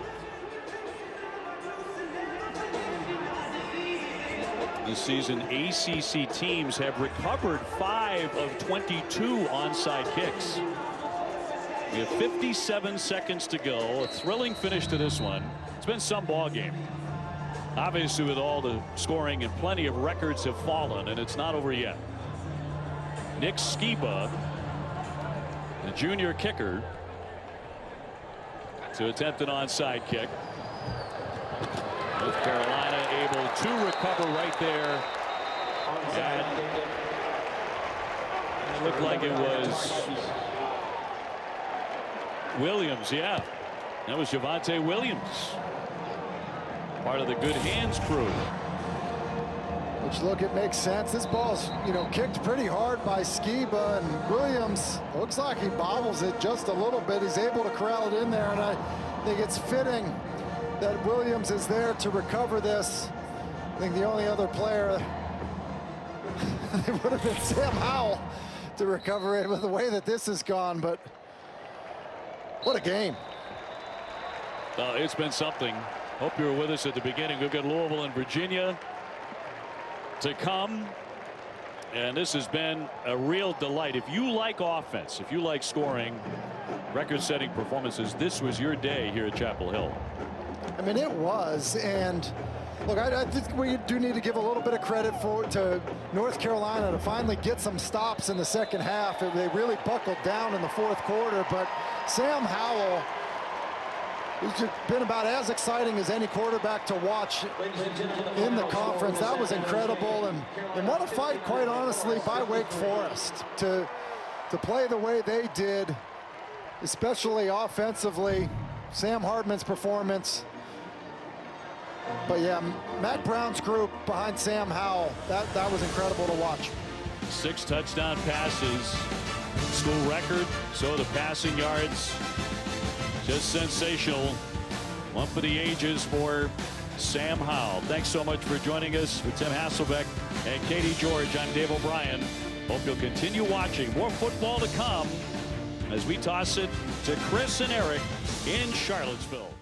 This season, ACC teams have recovered 5 of 22 onside kicks. We have 57 seconds to go. A thrilling finish to this one. It's been some ball game. Obviously, with all the scoring, and plenty of records have fallen, and it's not over yet. Nick Skiba, the junior kicker, to attempt an onside kick. North Carolina able to recover right there. And it looked like it was Williams. Yeah, that was Javonte Williams, part of the good hands crew. Which, look, it makes sense. This ball's, you know, kicked pretty hard by Skiba, and Williams looks like he bobbles it just a little bit. He's able to corral it in there, and I think it's fitting that Williams is there to recover this. I think the only other player it would have been Sam Howell to recover it with the way that this has gone. But what a game. It's been something. Hope you were with us at the beginning. We've got Louisville and Virginia to come, and this has been a real delight. If you like offense, if you like scoring, record-setting performances, this was your day here at Chapel Hill. I mean, it was. And look, I think we do need to give a little bit of credit to North Carolina to finally get some stops in the second half. They really buckled down in the fourth quarter. But Sam Howell, he's just been about as exciting as any quarterback to watch in the conference. That was incredible. And what a fight, quite honestly, by Wake Forest to play the way they did, especially offensively. Sam Hartman's performance. But yeah, Matt Brown's group behind Sam Howell, that was incredible to watch. 6 touchdown passes, school record. So the passing yards, just sensational. One for the ages for Sam Howell. Thanks so much for joining us. With Tim Hasselbeck and Katie George, I'm Dave O'Brien. Hope you'll continue watching. More football to come as we toss it to Chris and Eric in Charlottesville.